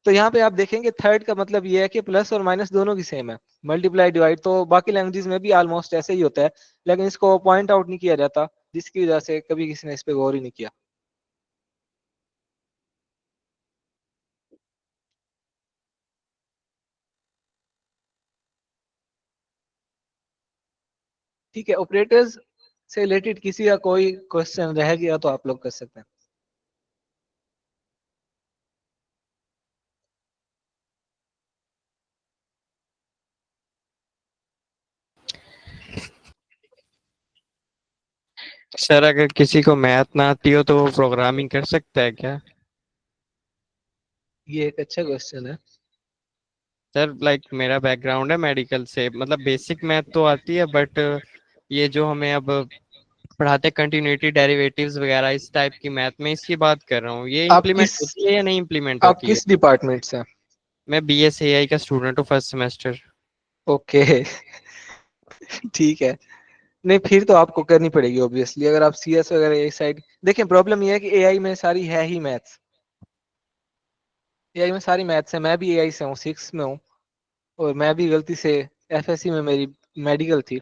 तो यहाँ पे आप देखेंगे थर्ड का मतलब ये है कि प्लस और माइनस दोनों की सेम है। मल्टीप्लाई डिवाइड तो बाकी लैंग्वेजेस में भी ऑलमोस्ट ऐसे ही होता है, लेकिन इसको पॉइंट आउट नहीं किया जाता, जिसकी वजह से कभी किसी ने इस पे गौर ही नहीं किया। ठीक है, ऑपरेटर्स से रिलेटेड किसी का कोई क्वेश्चन रह गया तो आप लोग कर सकते हैं। सर अगर किसी को मैथ ना आती हो तो वो प्रोग्रामिंग कर सकता है क्या? ये एक अच्छा क्वेश्चन है। सर लाइक मेरा बैकग्राउंड है मेडिकल से, मतलब बेसिक मैथ तो आती है, बट ये जो हमें अब पढ़ाते हैं कंटिन्यूटी डेरिवेटिव्स वगैरह इस टाइप की मैथ में, इसकी बात कर रहा हूँ, ये आप इम्प्लीमेंट किस होती है या नहीं इम्प्लीमेंट आप होती है? किस डिपार्टमेंट से हैं? मैं BSAI का स्टूडेंट हूँ, फर्स्ट सेमेस्टर। ओके ठीक है। नहीं, फिर तो आपको करनी पड़ेगी ऑब्वियसली, अगर आप CS वगैरह एक साइड देखें। प्रॉब्लम ये है कि एआई में सारी है ही मैथ्स, एआई में सारी मैथ्स है। मैं भी एआई से हूँ, 6 में हूँ, और मैं भी गलती से FSC में मेरी मेडिकल थी,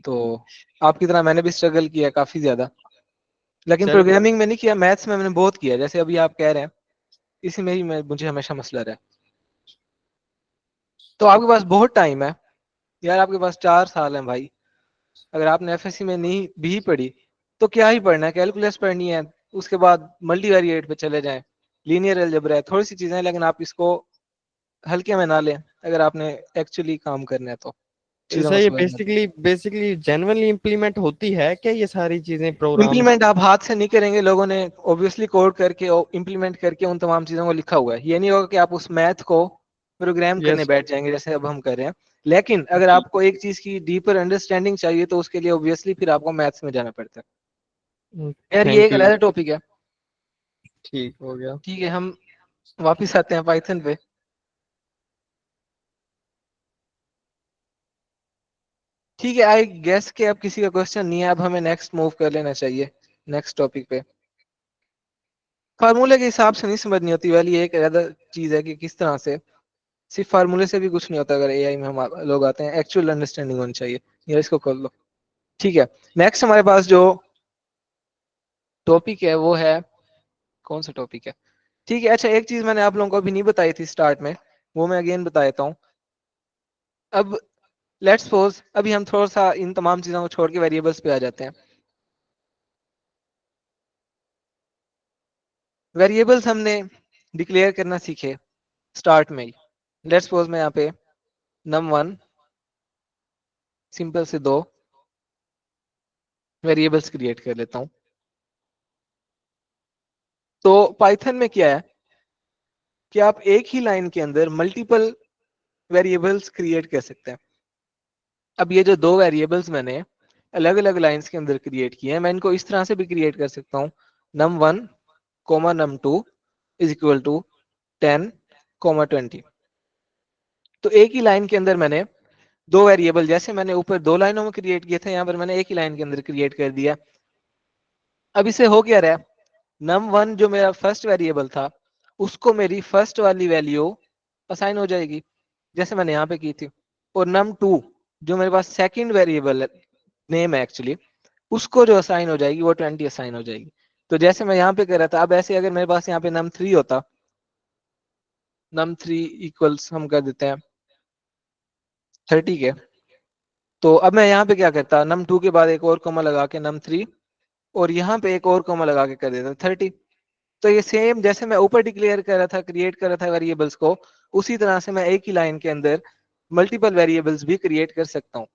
तो आपकी तरह मैंने भी स्ट्रगल किया काफी ज्यादा, लेकिन सर प्रोग्रामिंग में नहीं किया, मैथ्स में मैंने बहुत किया, जैसे अभी आप कह रहे हैं, इसी में ही मुझे हमेशा मसला रहा है। तो आपके पास बहुत टाइम है यार, आपके पास 4 साल है भाई। अगर आपने FSC में नहीं भी पढ़ी तो क्या ही पढ़ना है, कैलकुलस पढ़नी है, उसके बाद मल्टीवेरिएट पे चले जाएं, लीनियर अलजेब्रा है, थोड़ी सी चीजें हैं, लेकिन आप इसको हल्के में ना लें अगर आपने एक्चुअली काम करना है तो चीजों सर को ये समझना है। बेसिकली जेन्युइनली इम्प्लीमेंट होती है क्या ये सारी चीजें प्रोग्राम्स? इम्प्लीमेंट आप हाथ से नहीं करेंगे, लोगों ने ऑब्वियसली कोड करके और इम्प्लीमेंट करके उन तमाम चीजों को लिखा हुआ है। ये नहीं होगा कि आप उस मैथ को प्रोग्राम करने यस। बैठ जाएंगे जैसे अब हम कर रहे हैं। लेकिन अगर आपको एक चीज की डीपर अंडरस्टैंडिंग चाहिए तो उसके लिए ऑब्वियसली फिर आपको मैथ्स में जाना पड़ता है। यार ये थैंक एक यू। अलग टॉपिक है। ठीक हो गया। ठीक है, हम वापिस आते हैं पाइथन पे। ठीक है, आई गेस के अब किसी का क्वेश्चन नहीं है, अब हमें नेक्स्ट मूव कर लेना चाहिए नेक्स्ट टॉपिक पे। फार्मूले के हिसाब से नहीं समझनी होती वाली एक अदर चीज है कि किस तरह से, सिर्फ फार्मूले से भी कुछ नहीं होता। अगर एआई में हम लोग आते हैं, एक्चुअल अंडरस्टैंडिंग होनी चाहिए। ये इसको कर लो। ठीक है, नेक्स्ट हमारे पास जो टॉपिक है वो है, कौन सा टॉपिक है? ठीक है, अच्छा एक चीज मैंने आप लोगों को अभी नहीं बताई थी स्टार्ट में, वो मैं अगेन बता देता हूँ। अब लेट्स सपोज अभी हम थोड़ा सा इन तमाम चीजों को छोड़ के वेरिएबल्स पे आ जाते हैं। वेरिएबल्स हमने डिक्लेयर करना सीखे स्टार्ट में ही। लेट्स सपोज मैं यहाँ पे num1 सिंपल से 2 वेरिएबल्स क्रिएट कर लेता हूँ। तो पाइथन में क्या है कि आप एक ही लाइन के अंदर मल्टीपल वेरिएबल्स क्रिएट कर सकते हैं। अब ये जो दो वेरिएबल्स मैंने अलग अलग लाइंस के अंदर क्रिएट किए हैं, मैं इनको इस तरह से भी क्रिएट कर सकता हूँ, num1 num2 is equal to 10 20। तो एक ही लाइन के अंदर मैंने दो वेरिएबल, जैसे मैंने ऊपर दो लाइनों में क्रिएट किए थे, यहाँ पर मैंने एक ही लाइन के अंदर क्रिएट कर दिया। अब इसे हो क्या रहा है, num1 जो मेरा फर्स्ट वेरिएबल था उसको मेरी फर्स्ट वाली वैल्यू असाइन हो जाएगी जैसे मैंने यहाँ पे की थी, और num2 जो मेरे पास सेकंड वेरिएबल नेम है एक्चुअली, उसको जो असाइन हो जाएगी वो 20 असाइन हो जाएगी। तो जैसे मैं यहाँ पे कर रहा था, अब ऐसे अगर मेरे पास यहाँ पे num3 होता, num3 इक्वल्स हम कर देते हैं 30 के, तो अब मैं यहाँ पे क्या करता, num2 के बाद एक और कॉमा लगा के num3, और यहाँ पे एक और कॉमा लगा के कर देता 30। तो ये सेम जैसे मैं ऊपर डिक्लेयर कर रहा था, क्रिएट कर रहा था वेरिएबल्स को, उसी तरह से मैं एक ही लाइन के अंदर मल्टीपल वेरिएबल्स भी क्रिएट कर सकता हूँ।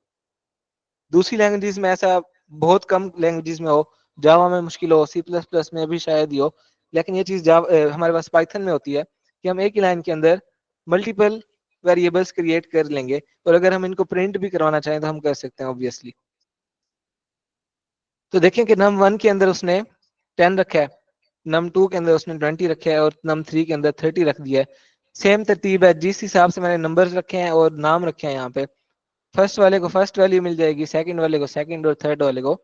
दूसरी लैंग्वेजेस में ऐसा बहुत कम लैंग्वेजेस में हो, जावा में मुश्किल हो, C++ में भी शायद ही हो, लेकिन ये चीज हमारे पास पाइथन में होती है कि हम एक ही लाइन के अंदर मल्टीपल वेरिएबल्स क्रिएट कर लेंगे, और अगर हम इनको प्रिंट भी करवाना चाहें तो हम कर सकते हैं ऑब्वियसली। तो देखें कि num1 के अंदर उसने 10 रखा है, num2 के अंदर उसने 20 रखा है, और num3 के अंदर 30 रख दिया है। सेम तरतीब है, जिस हिसाब से मैंने नंबर्स रखे हैं और नाम रखे हैं, यहाँ पे फर्स्ट वाले को फर्स्ट वैल्यू मिल जाएगी, सेकंड वाले को सेकंड, और थर्ड वाले को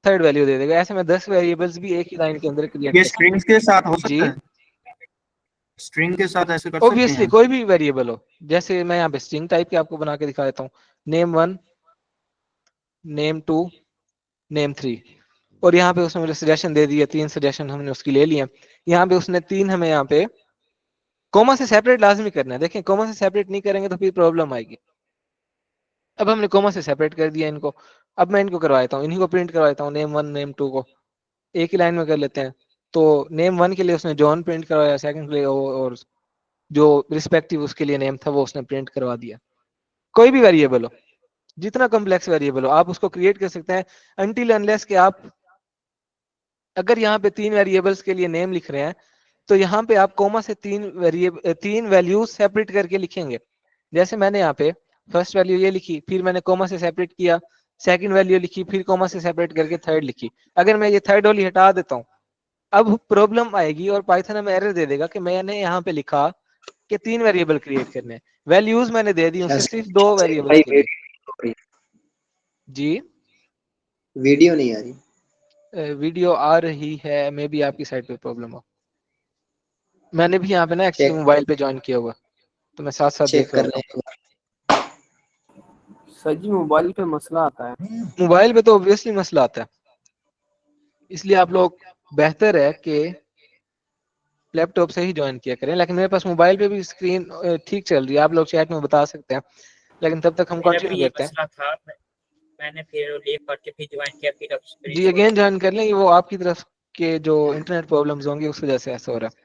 थर्ड वैल्यू दे देगा। ऐसे में 10 वेरिएबल्स भी एक ही लाइन के अंदर क्रिएट ये कर स्ट्रिंग्स के साथ हो जी सकता है, स्ट्रिंग के साथ ऐसे कर सकते ऑब्वियसली हैं। कोई भी वेरिएबल हो, जैसे मैं यहाँ पे स्ट्रिंग टाइप के आपको बना के दिखा देता हूँ, name1 name2 name3, और यहाँ पे उसने मुझे सजेशन दे दिया, 3 सजेशन हमने उसकी ले लिए। यहाँ पे उसने 3 हमें यहाँ पे कॉमा से सेपरेट लाजमी करना है। देखें कॉमा से सेपरेट नहीं करेंगे तो फिर प्रॉब्लम आएगी। अब हमने कॉमा से सेपरेट कर दिया इनको, अब मैं इनको करवाता हूँ, इन्हीं को प्रिंट करवाता हूँ, name1 name2 को एक ही लाइन में कर लेते हैं। तो name1 के लिए उसने जॉन प्रिंट करवाया, सेकंड के लिए और जो रिस्पेक्टिव उसके लिए नेम था वो उसने प्रिंट करवा दिया। कोई भी वेरिएबल हो, जितना कॉम्प्लेक्स वेरिएबल हो, आप उसको क्रिएट कर सकते हैं अनटिल अनलेस कि आप अगर यहाँ पे 3 वेरिएबल्स के लिए नेम लिख रहे हैं तो यहाँ पे आप कोमा से 3 वैल्यूज सेपरेट करके लिखेंगे। जैसे मैंने यहाँ पे फर्स्ट वैल्यू ये लिखी, फिर मैंने कोमा से सेपरेट किया, सेकंड वैल्यू लिखी, फिर कोमा से सेपरेट करके थर्ड लिखी। अगर मैं ये थर्ड वाली हटा देता हूँ, अब प्रॉब्लम आएगी और पाइथन हमें एरर दे देगा कि मैंने यहाँ पे लिखा कि 3 वेरिएबल क्रिएट करने हैं, वैल्यूज मैंने दे दी उसे सिर्फ 2 वेरिएबल्स के लिए। जी वीडियो नहीं आ रही, वीडियो आ रही है, मे बी आपकी साइड पे प्रॉब्लम हो। मैंने भी यहाँ पे ना एक्चुअली मोबाइल पे ज्वाइन किया हुआ, तो मैं साथ साथ चेक देख रहा कर हूँ। सर जी मोबाइल पे मसला आता है। मोबाइल पे तो ऑब्वियसली मसला आता है, इसलिए आप लोग बेहतर है कि लैपटॉप से ही ज्वाइन किया करें। लेकिन मेरे पास मोबाइल पे भी स्क्रीन ठीक चल रही है, आप लोग चैट में बता सकते हैं, लेकिन तब तक हम मेरा भी कंटिन्यू ये करते हैं। मसला था, मैंने फिर लीव करके फिर ज्वाइन किया, फिर अब जी अगेन ज्वाइन कर लें, वो आपकी तरफ के जो इंटरनेट प्रॉब्लम्स होंगे उस वजह से ऐसा हो रहा है।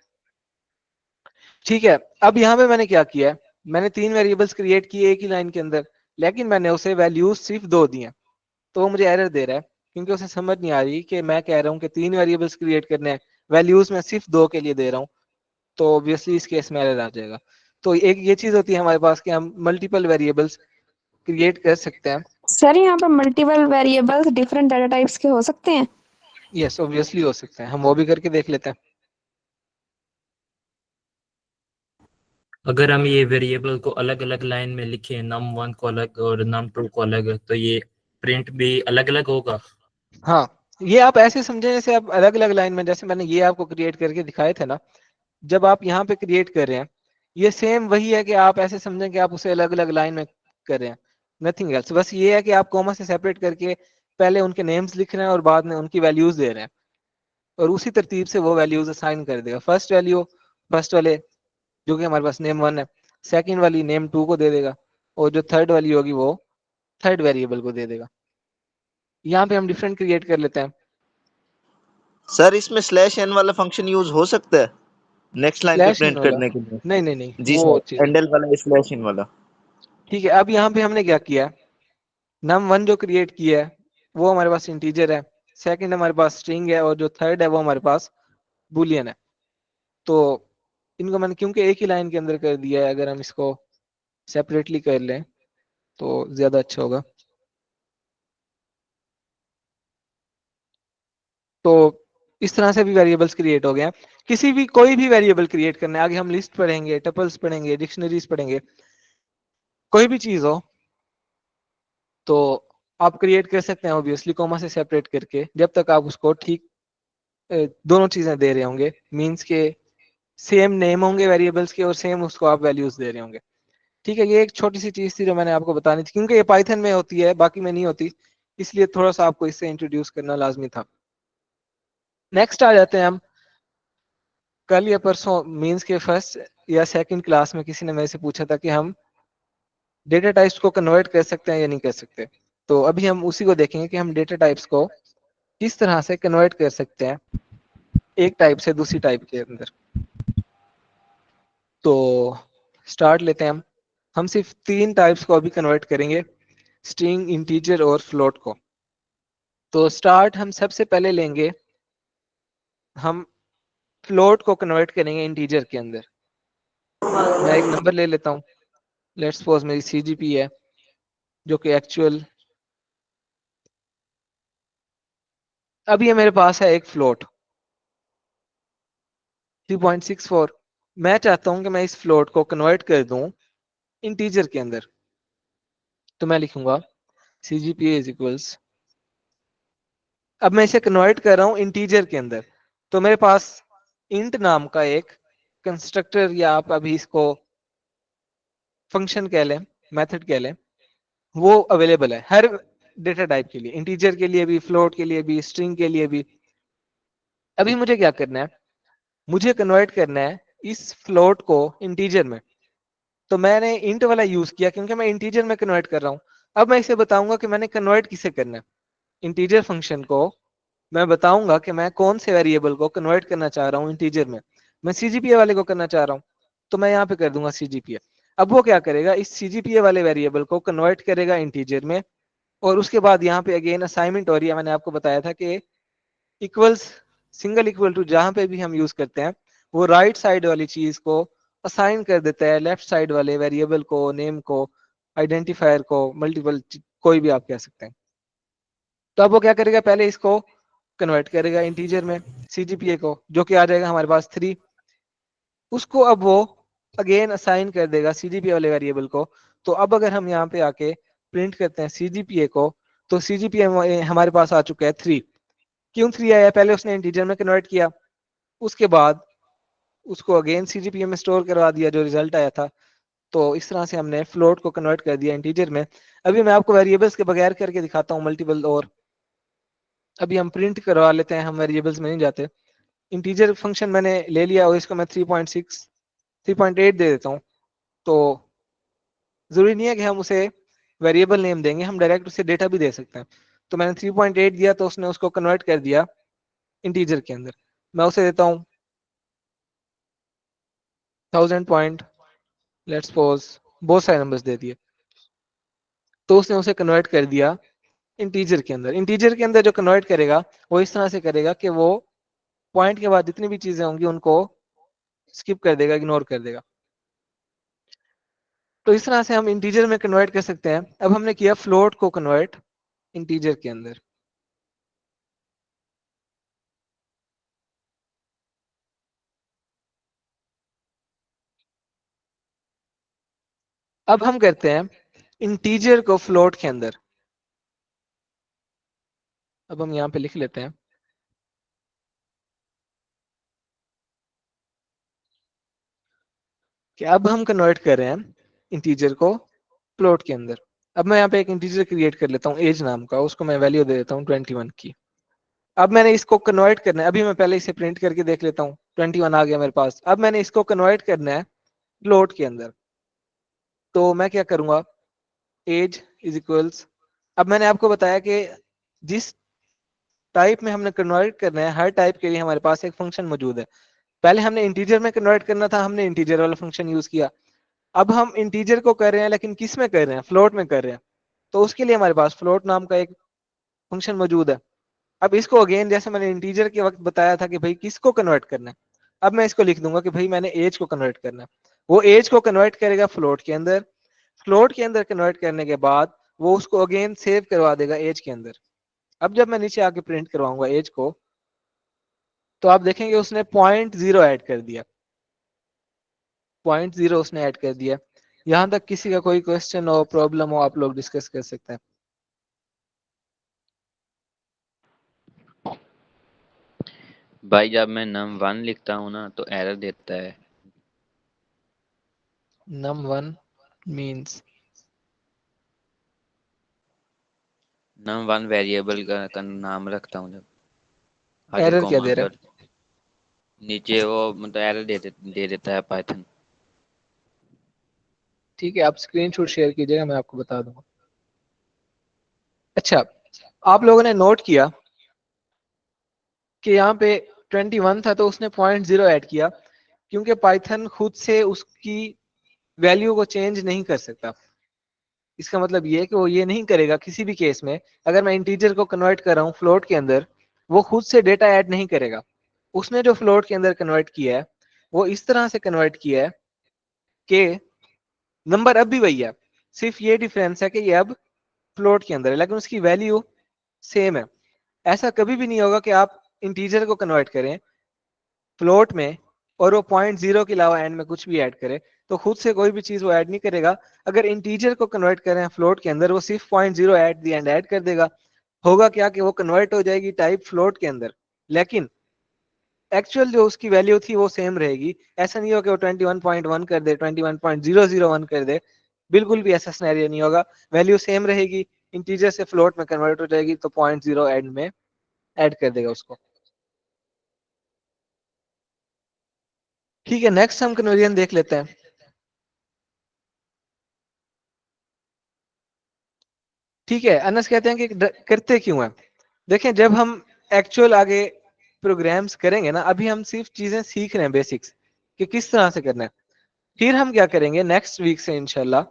ठीक है, अब यहाँ पे मैंने क्या किया है, मैंने 3 वेरिएबल्स क्रिएट किए एक ही लाइन के अंदर, लेकिन मैंने उसे वैल्यूज सिर्फ 2 दिए, तो वो मुझे एरर दे रहा है क्योंकि उसे समझ नहीं आ रही कि मैं कह रहा हूँ कि 3 वेरिएबल्स क्रिएट करने हैं, वैल्यूज मैं सिर्फ 2 के लिए दे रहा हूँ, तो ऑब्वियसली इस केस में एरर आ जाएगा। तो एक ये चीज होती है हमारे पास कि हम मल्टीपल वेरिएबल्स क्रिएट कर सकते हैं। सर यहाँ पर multiple variables different data types के हो सकते हैं? यस ऑब्वियसली हो सकते हैं, हम वो भी करके देख लेते हैं। अगर हम ये वेरिएबल को अलग अलग लाइन में लिखें, num1 को अलग और num2 को अलग, तो ये प्रिंट भी अलग अलग होगा? हाँ, ये आप ऐसे समझें जैसे आप अलग अलग लाइन में, जैसे मैंने ये आपको क्रिएट करके दिखाए थे ना, जब आप यहाँ पे क्रिएट कर रहे हैं ये सेम वही है कि आप ऐसे समझें कि आप उसे अलग अलग लाइन में कर रहे हैं, नथिंग एल्स। बस ये है कि आप कॉमा से सेपरेट करके पहले उनके नेम्स लिख रहे हैं और बाद में उनकी वैल्यूज दे रहे हैं, और उसी तरतीब से वो वैल्यूज असाइन कर देगा। फर्स्ट वैल्यू फर्स्ट वाले जो कि हमारे पास name1 है, सेकंड वाली name2 को दे देगा, और जो थर्ड वाली होगी वो थर्ड वेरिएबल को दे देगा। यहाँ पे हम डिफरेंट क्रिएट कर लेते हैं। सर इसमें /n वाला फंक्शन यूज हो सकता है नेक्स्ट लाइन पे स्लैश इन प्रिंट वाला करने के लिए? नहीं नहीं नहीं, जी वो सर, चीज नहीं। एंडल वाला /n वाला। ठीक है, अब यहाँ पे हमने क्या किया है, num1 जो क्रिएट किया है वो हमारे पास इंटीजर है, सेकंड हमारे पास स्ट्रिंग है, और जो थर्ड है वो हमारे पास बुलियन है। तो इनको मैंने क्योंकि एक ही लाइन के अंदर कर दिया है, अगर हम इसको सेपरेटली कर लें तो ज्यादा अच्छा होगा। तो इस तरह से भी वेरिएबल्स क्रिएट हो गए हैं। किसी भी कोई भी वेरिएबल क्रिएट करना है, आगे हम लिस्ट पढ़ेंगे, टपल्स पढ़ेंगे, डिक्शनरीज पढ़ेंगे, कोई भी चीज हो तो आप क्रिएट कर सकते हैं ऑब्वियसली कॉमा से सेपरेट करके, जब तक आप उसको ठीक दोनों चीजें दे रहे होंगे, मींस के सेम नेम होंगे वेरिएबल्स के और सेम उसको आप वैल्यूज दे रहे होंगे। ठीक है, ये एक छोटी सी चीज थी जो मैंने आपको बतानी थी, क्योंकि ये पाइथन में होती है बाकी में नहीं होती, इसलिए थोड़ा सा आपको इससे इंट्रोड्यूस करना लाजमी था। नेक्स्ट आ जाते हैं हम, कल या परसों मींस के फर्स्ट या सेकंड क्लास में किसी ने मेरे से पूछा था कि हम डेटा टाइप्स को कन्वर्ट कर सकते हैं या नहीं कर सकते। तो अभी हम उसी को देखेंगे कि हम डेटा टाइप्स को किस तरह से कन्वर्ट कर सकते हैं एक टाइप से दूसरी टाइप के अंदर। तो स्टार्ट लेते हैं हम सिर्फ 3 टाइप्स को अभी कन्वर्ट करेंगे, स्ट्रिंग, इंटीजर और फ्लोट को। तो स्टार्ट हम सबसे पहले लेंगे, हम फ्लोट को कन्वर्ट करेंगे इंटीजर के अंदर। मैं एक नंबर ले लेता हूँ, लेट्स सपोज मेरी CGP है जो कि एक्चुअल, अब ये मेरे पास है एक फ्लोट 3.64। मैं चाहता हूं कि मैं इस फ्लोट को कन्वर्ट कर दूं इंटीजर के अंदर। तो मैं लिखूंगा CGPA इज इक्वल्स, अब मैं इसे कन्वर्ट कर रहा हूं इंटीजर के अंदर, तो मेरे पास इंट नाम का एक कंस्ट्रक्टर, या आप अभी इसको फंक्शन कह लें, मेथड कह लें, वो अवेलेबल है हर डेटा टाइप के लिए, इंटीजर के लिए भी, फ्लोट के लिए भी, स्ट्रिंग के लिए भी। अभी मुझे क्या करना है, मुझे कन्वर्ट करना है इस फ्लोट को इंटीजर में। तो मैंने इंट वाला यूज किया क्योंकि मैं इंटीजर में कन्वर्ट कर रहा हूं। अब मैं इसे बताऊंगा कि मैंने कन्वर्ट किसे करना है। इंटीजर फंक्शन को मैं बताऊंगा कि मैं कौन से वेरिएबल को कन्वर्ट करना चाह रहा हूँ इंटीजर में। मैं CGPA वाले को करना चाह रहा हूँ, तो मैं यहाँ पे कर दूंगा CGPA। अब वो क्या करेगा, इस CGPA वाले वेरिएबल को कन्वर्ट करेगा इंटीजर में, और उसके बाद यहाँ पे अगेन असाइनमेंट हो रही है। मैंने आपको बताया था कि इक्वल्स, सिंगल इक्वल टू जहां पे भी हम यूज करते हैं वो राइट साइड वाली चीज को असाइन कर देता है लेफ्ट साइड वाले वेरिएबल को, नेम को, आइडेंटिफायर को, मल्टीपल, कोई भी आप कह सकते हैं। तो अब वो क्या करेगा, पहले इसको कन्वर्ट करेगा इंटीजर में CGPA को, जो कि आ जाएगा हमारे पास 3। उसको अब वो अगेन असाइन कर देगा CGPA वाले वेरिएबल को। तो अब अगर हम यहाँ पे आके प्रिंट करते हैं CGPA को, तो CGPA हमारे पास आ चुका है 3। क्यों 3 आया, पहले उसने इंटीजर में कन्वर्ट किया, उसके बाद उसको अगेन CGPA में स्टोर करवा दिया जो रिजल्ट आया था। तो इस तरह से हमने फ्लोट को कन्वर्ट कर दिया इंटीजर में। अभी मैं आपको वेरिएबल्स के बगैर करके दिखाता हूँ मल्टीपल, और अभी हम प्रिंट करवा लेते हैं, हम वेरिएबल्स में नहीं जाते। इंटीजर फंक्शन मैंने ले लिया और इसको मैं 3.8 दे देता हूँ। तो जरूरी नहीं है कि हम उसे वेरिएबल नेम देंगे, हम डायरेक्ट उसे डेटा भी दे सकते हैं। तो मैंने 3.8 दिया तो उसने उसको कन्वर्ट कर दिया इंटीजर के अंदर। मैं उसे देता हूँ 1000 पॉइंट, लेट्स सपोज बहुत सारे नंबर्स दे दिए, तो उसने उसे कन्वर्ट कर दिया इंटीजर के अंदर। इंटीजर के अंदर जो कन्वर्ट करेगा वो इस तरह से करेगा कि वो पॉइंट के बाद जितनी भी चीजें होंगी उनको स्किप कर देगा, इग्नोर कर देगा। तो इस तरह से हम इंटीजर में कन्वर्ट कर सकते हैं। अब हमने किया फ्लोट को कन्वर्ट इंटीजर के अंदर। अब हम करते हैं इंटीजर को फ्लोट के अंदर। अब हम यहाँ पे लिख लेते हैं कि अब हम कन्वर्ट कर रहे हैं इंटीजर को फ्लोट के अंदर। अब मैं यहाँ पे एक इंटीजर क्रिएट कर लेता हूँ एज नाम का, उसको मैं वैल्यू दे देता हूँ 21 की। अब मैंने इसको कन्वर्ट करना है, अभी मैं पहले इसे प्रिंट करके देख लेता हूँ, 21 आ गया मेरे पास। अब मैंने इसको कन्वर्ट करना है फ्लोट के अंदर, तो मैं क्या करूंगा, एज इज इक्वल्स, अब मैंने आपको बताया कि जिस टाइप में हमने कन्वर्ट करना है हर टाइप के लिए हमारे पास एक फंक्शन मौजूद है। पहले हमने इंटीजर में कन्वर्ट करना था, हमने इंटीजर वाला फंक्शन यूज किया। अब हम इंटीजर को कर रहे हैं लेकिन किस में कर रहे हैं, फ्लोट में कर रहे हैं, तो उसके लिए हमारे पास फ्लोट नाम का एक फंक्शन मौजूद है। अब इसको अगेन जैसे मैंने इंटीजर के वक्त बताया था कि भाई किसको कन्वर्ट करना है, अब मैं इसको लिख दूंगा कि भाई मैंने एज को कन्वर्ट करना है। वो एज को कन्वर्ट करेगा फ्लोट के अंदर, फ्लोट के अंदर कन्वर्ट करने के बाद वो उसको अगेन सेव करवा देगा एज के अंदर। अब जब मैं नीचे आके प्रिंट करवाऊंगा एज को, तो आप देखेंगे उसने 0.0 ऐड कर दिया, 0.0 उसने ऐड कर दिया। यहां तक किसी का कोई क्वेश्चन हो, प्रॉब्लम हो, आप लोग डिस्कस कर सकते हैं। भाई जब मैं num1 लिखता हूँ ना तो एरर देता है। num1 मींस num1 वेरिएबल का नाम रखता हूँ जब आगे एरर क्या कॉमा दे के रहा और नीचे वो मतलब एरर दे देता है पाइथन। ठीक है, आप स्क्रीनशॉट शेयर कीजिएगा, मैं आपको बता दूंगा। अच्छा, आप लोगों ने नोट किया कि यहाँ पे 21 था तो उसने 0.0 ऐड किया, क्योंकि पाइथन खुद से उसकी वैल्यू को चेंज नहीं कर सकता। इसका मतलब ये है कि वो ये नहीं करेगा किसी भी केस में, अगर मैं इंटीजर को कन्वर्ट कर रहा हूँ फ्लोट के अंदर, वो खुद से डेटा ऐड नहीं करेगा। उसने जो फ्लोट के अंदर कन्वर्ट किया है वो इस तरह से कन्वर्ट किया है कि नंबर अब भी वही है, सिर्फ ये डिफरेंस है कि ये अब फ्लोट के अंदर है, लेकिन उसकी वैल्यू सेम है। ऐसा कभी भी नहीं होगा कि आप इंटीजर को कन्वर्ट करें फ्लोट में और वो 0.0 के अलावा एंड में कुछ भी ऐड करे, तो खुद से कोई भी चीज वो ऐड नहीं करेगा। अगर इंटीजर को कन्वर्ट करें फ्लोट के अंदर, वो सिर्फ 0.0 एट दी एंड ऐड कर देगा। होगा क्या कि वो कन्वर्ट हो जाएगी टाइप फ्लोट के अंदर, लेकिन एक्चुअल जो उसकी वैल्यू थी वो सेम रहेगी। ऐसा नहीं होगा कि वो 21.1 कर दे, 21.001 कर दे, बिल्कुल भी ऐसा सिनेरियो नहीं होगा। वैल्यू सेम रहेगी, इंटीजर से फ्लोट में कन्वर्ट हो जाएगी, तो 0.0 एंड में ऐड कर देगा उसको। ठीक है, नेक्स्ट हम कन्वर्जन देख लेते हैं। ठीक है, अनस कहते हैं कि करते क्यों है। देखें, जब हम एक्चुअल आगे प्रोग्राम्स करेंगे ना, अभी हम सिर्फ चीजें सीख रहे हैं बेसिक्स कि किस तरह से करना है। फिर हम क्या करेंगे नेक्स्ट वीक से इंशाल्लाह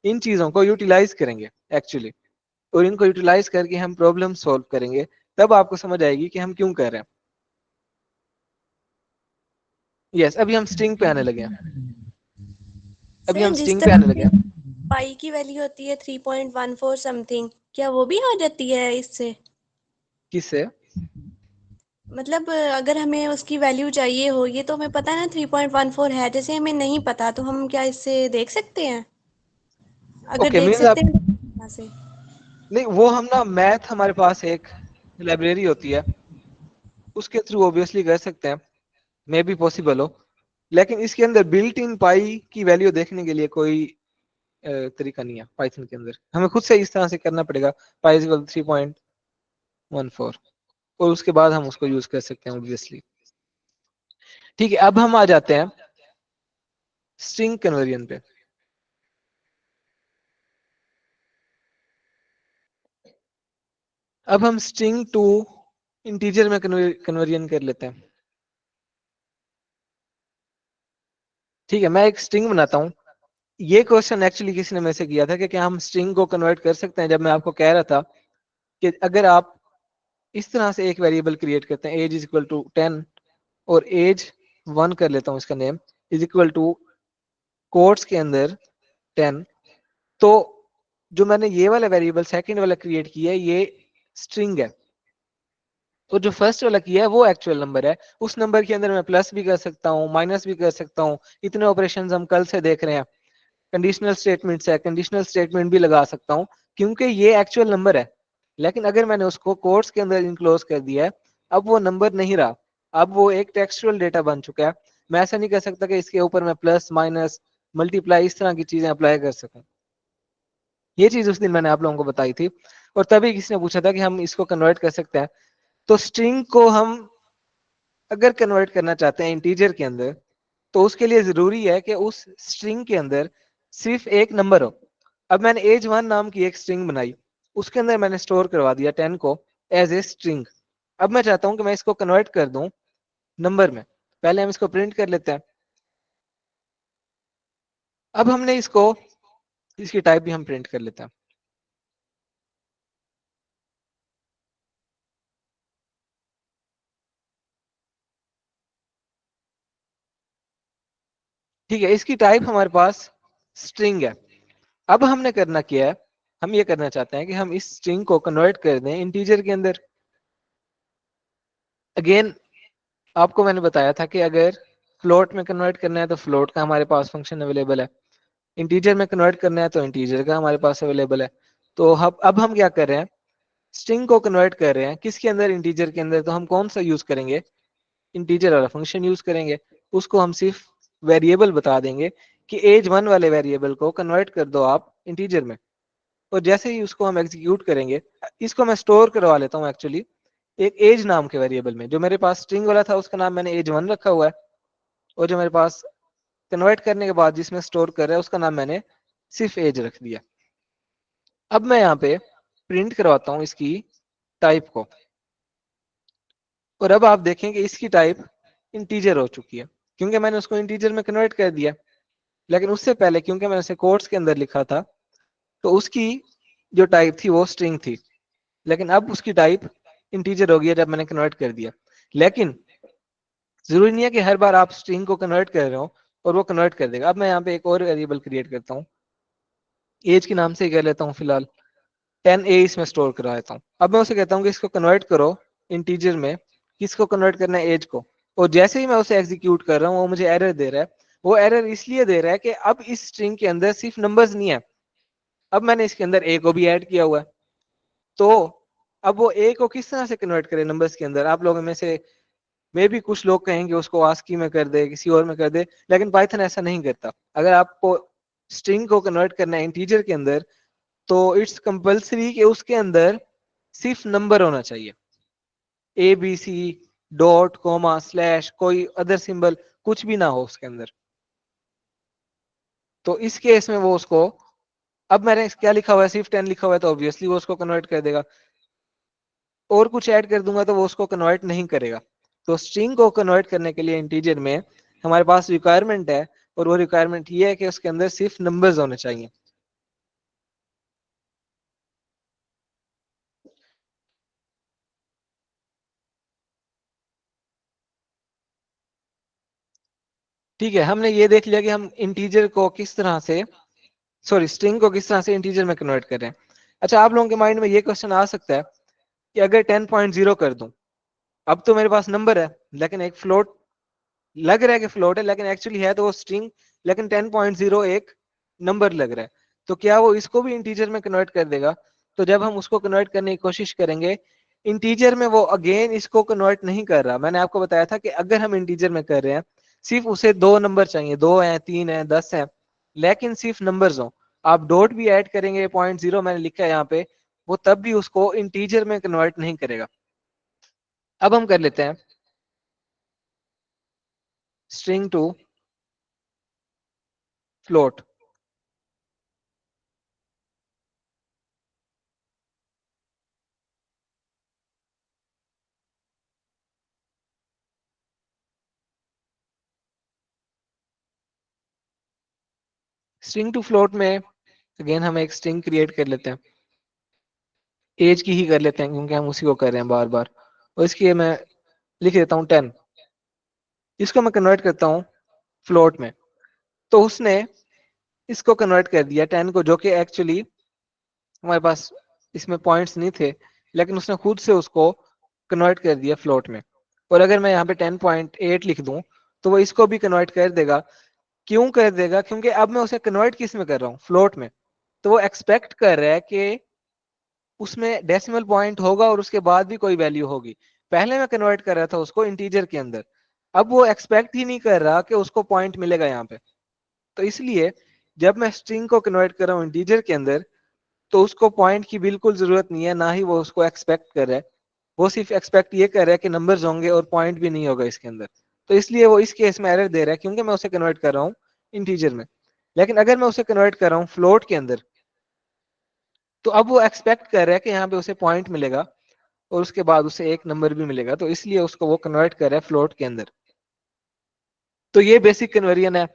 इन चीजों को यूटिलाइज करेंगे एक्चुअली, और इनको यूटिलाइज करके हम प्रॉब्लम सॉल्व करेंगे। तब आपको समझ आएगी कि हम क्यों कर रहे हैं। यस, अभी हम स्ट्रिंग पे आने लगे हैं। अभी हम सर जिस स्ट्रिंग पे आने तरह लगे से हैं। पाई की वैल्यू होती है 3.14 समथिंग, क्या वो भी आ जाती है इससे? किससे? मतलब अगर हमें उसकी वैल्यू चाहिए हो, ये तो हमें पता है ना 3.14 है, जैसे हमें नहीं पता तो हम क्या इससे देख सकते हैं? अगर ओके, देख मीन्स सकते आप, हैं तो कहाँ से? नहीं वो हम ना मैथ, हमारे पास एक लाइब्रेरी होती है, उसके थ्रू ऑब्वियसली कर सकते हैं, मे बी पॉसिबल हो। लेकिन इसके अंदर बिल्ट इन पाई की वैल्यू देखने के लिए कोई तरीका नहीं है पाइथन के अंदर। हमें खुद से इस तरह से करना पड़ेगा, पाई इज इक्वल 3.14, और उसके बाद हम उसको यूज कर सकते हैं ऑब्वियसली। ठीक है, अब हम आ जाते हैं स्ट्रिंग कन्वर्जन पे। अब हम स्ट्रिंग टू इंटीजर में कन्वर्जन कर लेते हैं। ठीक है, मैं एक स्ट्रिंग बनाता हूँ। ये क्वेश्चन एक्चुअली किसी ने मेरे से किया था कि क्या हम स्ट्रिंग को कन्वर्ट कर सकते हैं, जब मैं आपको कह रहा था कि अगर आप इस तरह से एक वेरिएबल क्रिएट करते हैं, एज इज इक्वल टू 10 और एज 1 कर लेता हूँ इसका name, is equal to quotes के अंदर 10, तो जो मैंने ये वाला वेरिएबल सेकंड वाला क्रिएट किया है ये स्ट्रिंग है, तो जो फर्स्ट वाला किया है वो एक्चुअल नंबर है। उस नंबर के अंदर मैं प्लस भी कर सकता हूँ, माइनस भी कर सकता हूँ, इतने ऑपरेशंस हम कल से देख रहे हैं। कंडीशनल स्टेटमेंट्स है, कंडीशनल स्टेटमेंट भी लगा सकता हूँ, क्योंकि ये एक्चुअल नंबर है। लेकिन अगर मैंने उसको कोट्स के अंदर इनक्लोज कर दिया है, अब वो नंबर नहीं रहा, अब वो एक टेक्सचुअल डेटा बन चुका है। मैं ऐसा नहीं कर सकता कि इसके ऊपर मैं प्लस माइनस मल्टीप्लाई इस तरह की चीजें अप्लाई कर सकूं। ये चीज उस दिन मैंने आप लोगों को बताई थी, और तभी किसी ने पूछा था कि हम इसको कन्वर्ट कर सकते हैं। तो स्ट्रिंग को हम अगर कन्वर्ट करना चाहते हैं इंटीजर के अंदर, तो उसके लिए जरूरी है कि उस स्ट्रिंग के अंदर सिर्फ एक नंबर हो। अब मैंने एज 1 नाम की एक स्ट्रिंग बनाई, उसके अंदर मैंने स्टोर करवा दिया 10 को एज ए स्ट्रिंग। अब मैं चाहता हूं कि मैं इसको कन्वर्ट कर दूं नंबर में। पहले हम इसको प्रिंट कर लेते हैं। अब हमने इसको, इसकी टाइप भी हम प्रिंट कर लेते हैं। ठीक है, इसकी टाइप हमारे पास स्ट्रिंग है। अब हमने करना क्या है, हम ये करना चाहते हैं कि हम इस स्ट्रिंग को कन्वर्ट कर दें इंटीजर के अंदर। अगेन आपको मैंने बताया था कि अगर फ्लोट में कन्वर्ट करना है तो फ्लोट का हमारे पास फंक्शन अवेलेबल है, इंटीजर में कन्वर्ट करना है तो इंटीजर का हमारे पास अवेलेबल है। तो अब हम क्या कर रहे हैं, स्ट्रिंग को कन्वर्ट कर रहे हैं किसके अंदर, इंटीजर के अंदर। तो हम कौन सा यूज करेंगे, इंटीजर वाला फंक्शन यूज करेंगे। उसको हम सिर्फ वेरिएबल बता देंगे कि एज 1 वाले वेरिएबल को कन्वर्ट कर दो आप इंटीजर में, और जैसे ही उसको हम एग्जीक्यूट करेंगे, इसको मैं स्टोर करवा लेता हूँ एक्चुअली एक एज नाम के वेरिएबल में। जो मेरे पास स्ट्रिंग वाला था उसका नाम मैंने एज 1 रखा हुआ है, और जो मेरे पास कन्वर्ट करने के बाद जिसमें स्टोर कर रहा है उसका नाम मैंने सिर्फ एज रख दिया। अब मैं यहाँ पे प्रिंट करवाता हूँ इसकी टाइप को, और अब आप देखें कि इसकी टाइप इंटीजर हो चुकी है क्योंकि मैंने उसको इंटीजर में कन्वर्ट कर दिया। लेकिन उससे पहले क्योंकि मैंने उसे कोट्स के अंदर लिखा था तो उसकी जो टाइप थी वो स्ट्रिंग थी, लेकिन अब उसकी टाइप इंटीजर हो गई है जब मैंने कन्वर्ट कर दिया। लेकिन जरूरी नहीं है कि हर बार आप स्ट्रिंग को कन्वर्ट कर रहे हो और वो कन्वर्ट कर देगा। अब मैं यहाँ पे एक और वेरिएबल क्रिएट करता हूँ, एज के नाम से ही कह लेता हूँ फिलहाल, 10a इसमें स्टोर करा देता हूँ। अब मैं उसे कहता हूँ कि इसको कन्वर्ट करो इंटीजर में, किसको कन्वर्ट करना है, एज को। और जैसे ही मैं उसे एग्जीक्यूट कर रहा हूँ वो मुझे एरर दे रहा है। वो एरर इसलिए दे रहा है कि अब इस स्ट्रिंग के अंदर सिर्फ नंबर्स नहीं है, अब मैंने इसके अंदर ए को भी ऐड किया हुआ है। तो अब वो ए को किस तरह से कन्वर्ट करे नंबर्स के अंदर, आप लोगों में से मे भी कुछ लोग कहेंगे उसको आस्की में कर दे, किसी और में कर दे, लेकिन पाइथन ऐसा नहीं करता। अगर आपको स्ट्रिंग को कन्वर्ट करना है इंटीजर के अंदर तो इट्स कंपल्सरी कि उसके अंदर सिर्फ नंबर होना चाहिए, A B C dot comma slash कोई अदर सिंबल कुछ भी ना हो उसके अंदर। तो इस केस में वो उसको, अब मैंने क्या लिखा हुआ है, सिर्फ 10 लिखा हुआ है तो ऑब्वियसली वो उसको कन्वर्ट कर देगा, और कुछ ऐड कर दूंगा तो वो उसको कन्वर्ट नहीं करेगा। तो स्ट्रिंग को कन्वर्ट करने के लिए इंटीजर में हमारे पास रिक्वायरमेंट है, और वो रिक्वायरमेंट ये है कि उसके अंदर सिर्फ नंबर्स होने चाहिए। ठीक है, हमने ये देख लिया कि हम इंटीजर को किस तरह से, सॉरी स्ट्रिंग को किस तरह से इंटीजर में कन्वर्ट कर रहे हैं। अच्छा, आप लोगों के माइंड में ये क्वेश्चन आ सकता है कि अगर 10.0 कर दूं, अब तो मेरे पास नंबर है लेकिन एक फ्लोट लग रहा है कि फ्लोट है, लेकिन एक्चुअली है तो वो स्ट्रिंग, लेकिन 10.0 एक नंबर लग रहा है, तो क्या वो इसको भी इंटीजर में कन्वर्ट कर देगा। तो जब हम उसको कन्वर्ट करने की कोशिश करेंगे इंटीजर में, वो अगेन इसको कन्वर्ट नहीं कर रहा। मैंने आपको बताया था कि अगर हम इंटीजर में कर रहे हैं सिर्फ उसे 2 नंबर चाहिए, 2 हैं 3 हैं 10 हैं, लेकिन सिर्फ नंबर्स हो। आप डॉट भी ऐड करेंगे 0.0 मैंने लिखा है यहाँ पे, वो तब भी उसको इंटीजर में कन्वर्ट नहीं करेगा। अब हम कर लेते हैं string to float. String to float में अगेन हम एक स्ट्रिंग क्रिएट कर लेते हैं, एज की ही कर लेते हैं क्योंकि हम उसी को कर रहे हैं बार बार, और इसके लिए मैं लिख देता हूँ 10। इसको मैं कन्वर्ट करता हूँ फ्लोट में, तो उसने इसको कन्वर्ट कर दिया 10 को, जो कि एक्चुअली हमारे पास इसमें पॉइंट्स नहीं थे, लेकिन उसने खुद से उसको कन्वर्ट कर दिया फ्लोट में। और अगर मैं यहाँ पे 10.8 लिख दूं तो वो इसको भी कन्वर्ट कर देगा। क्यों कर देगा, क्योंकि अब मैं उसे कन्वर्ट किस में कर रहा हूँ, फ्लोट में। तो वो एक्सपेक्ट कर रहा है कि उसमें डेसिमल पॉइंट होगा और उसके बाद भी कोई वैल्यू होगी। पहले मैं कन्वर्ट कर रहा था उसको इंटीजर के अंदर, अब वो एक्सपेक्ट ही नहीं कर रहा कि उसको पॉइंट मिलेगा यहाँ पे। तो इसलिए जब मैं स्ट्रिंग को कन्वर्ट कर रहा हूँ इंटीजर के अंदर तो उसको पॉइंट की बिल्कुल जरूरत नहीं है, ना ही वो उसको एक्सपेक्ट कर रहा है। वो सिर्फ एक्सपेक्ट ये कर रहा है कि नंबर्स होंगे और पॉइंट भी नहीं होगा इसके अंदर। तो इसलिए वो इस केस में एरर दे रहा है क्योंकि मैं उसे कन्वर्ट कर रहा हूँ इंटीजर में। लेकिन अगर मैं उसे कन्वर्ट कर रहा हूँ फ्लोट के अंदर तो अब वो एक्सपेक्ट कर रहा है कि यहाँ पे उसे पॉइंट मिलेगा और उसके बाद उसे एक नंबर भी मिलेगा, तो इसलिए उसको वो कन्वर्ट कर रहा है फ्लोट के अंदर। तो ये बेसिक कन्वर्जन है,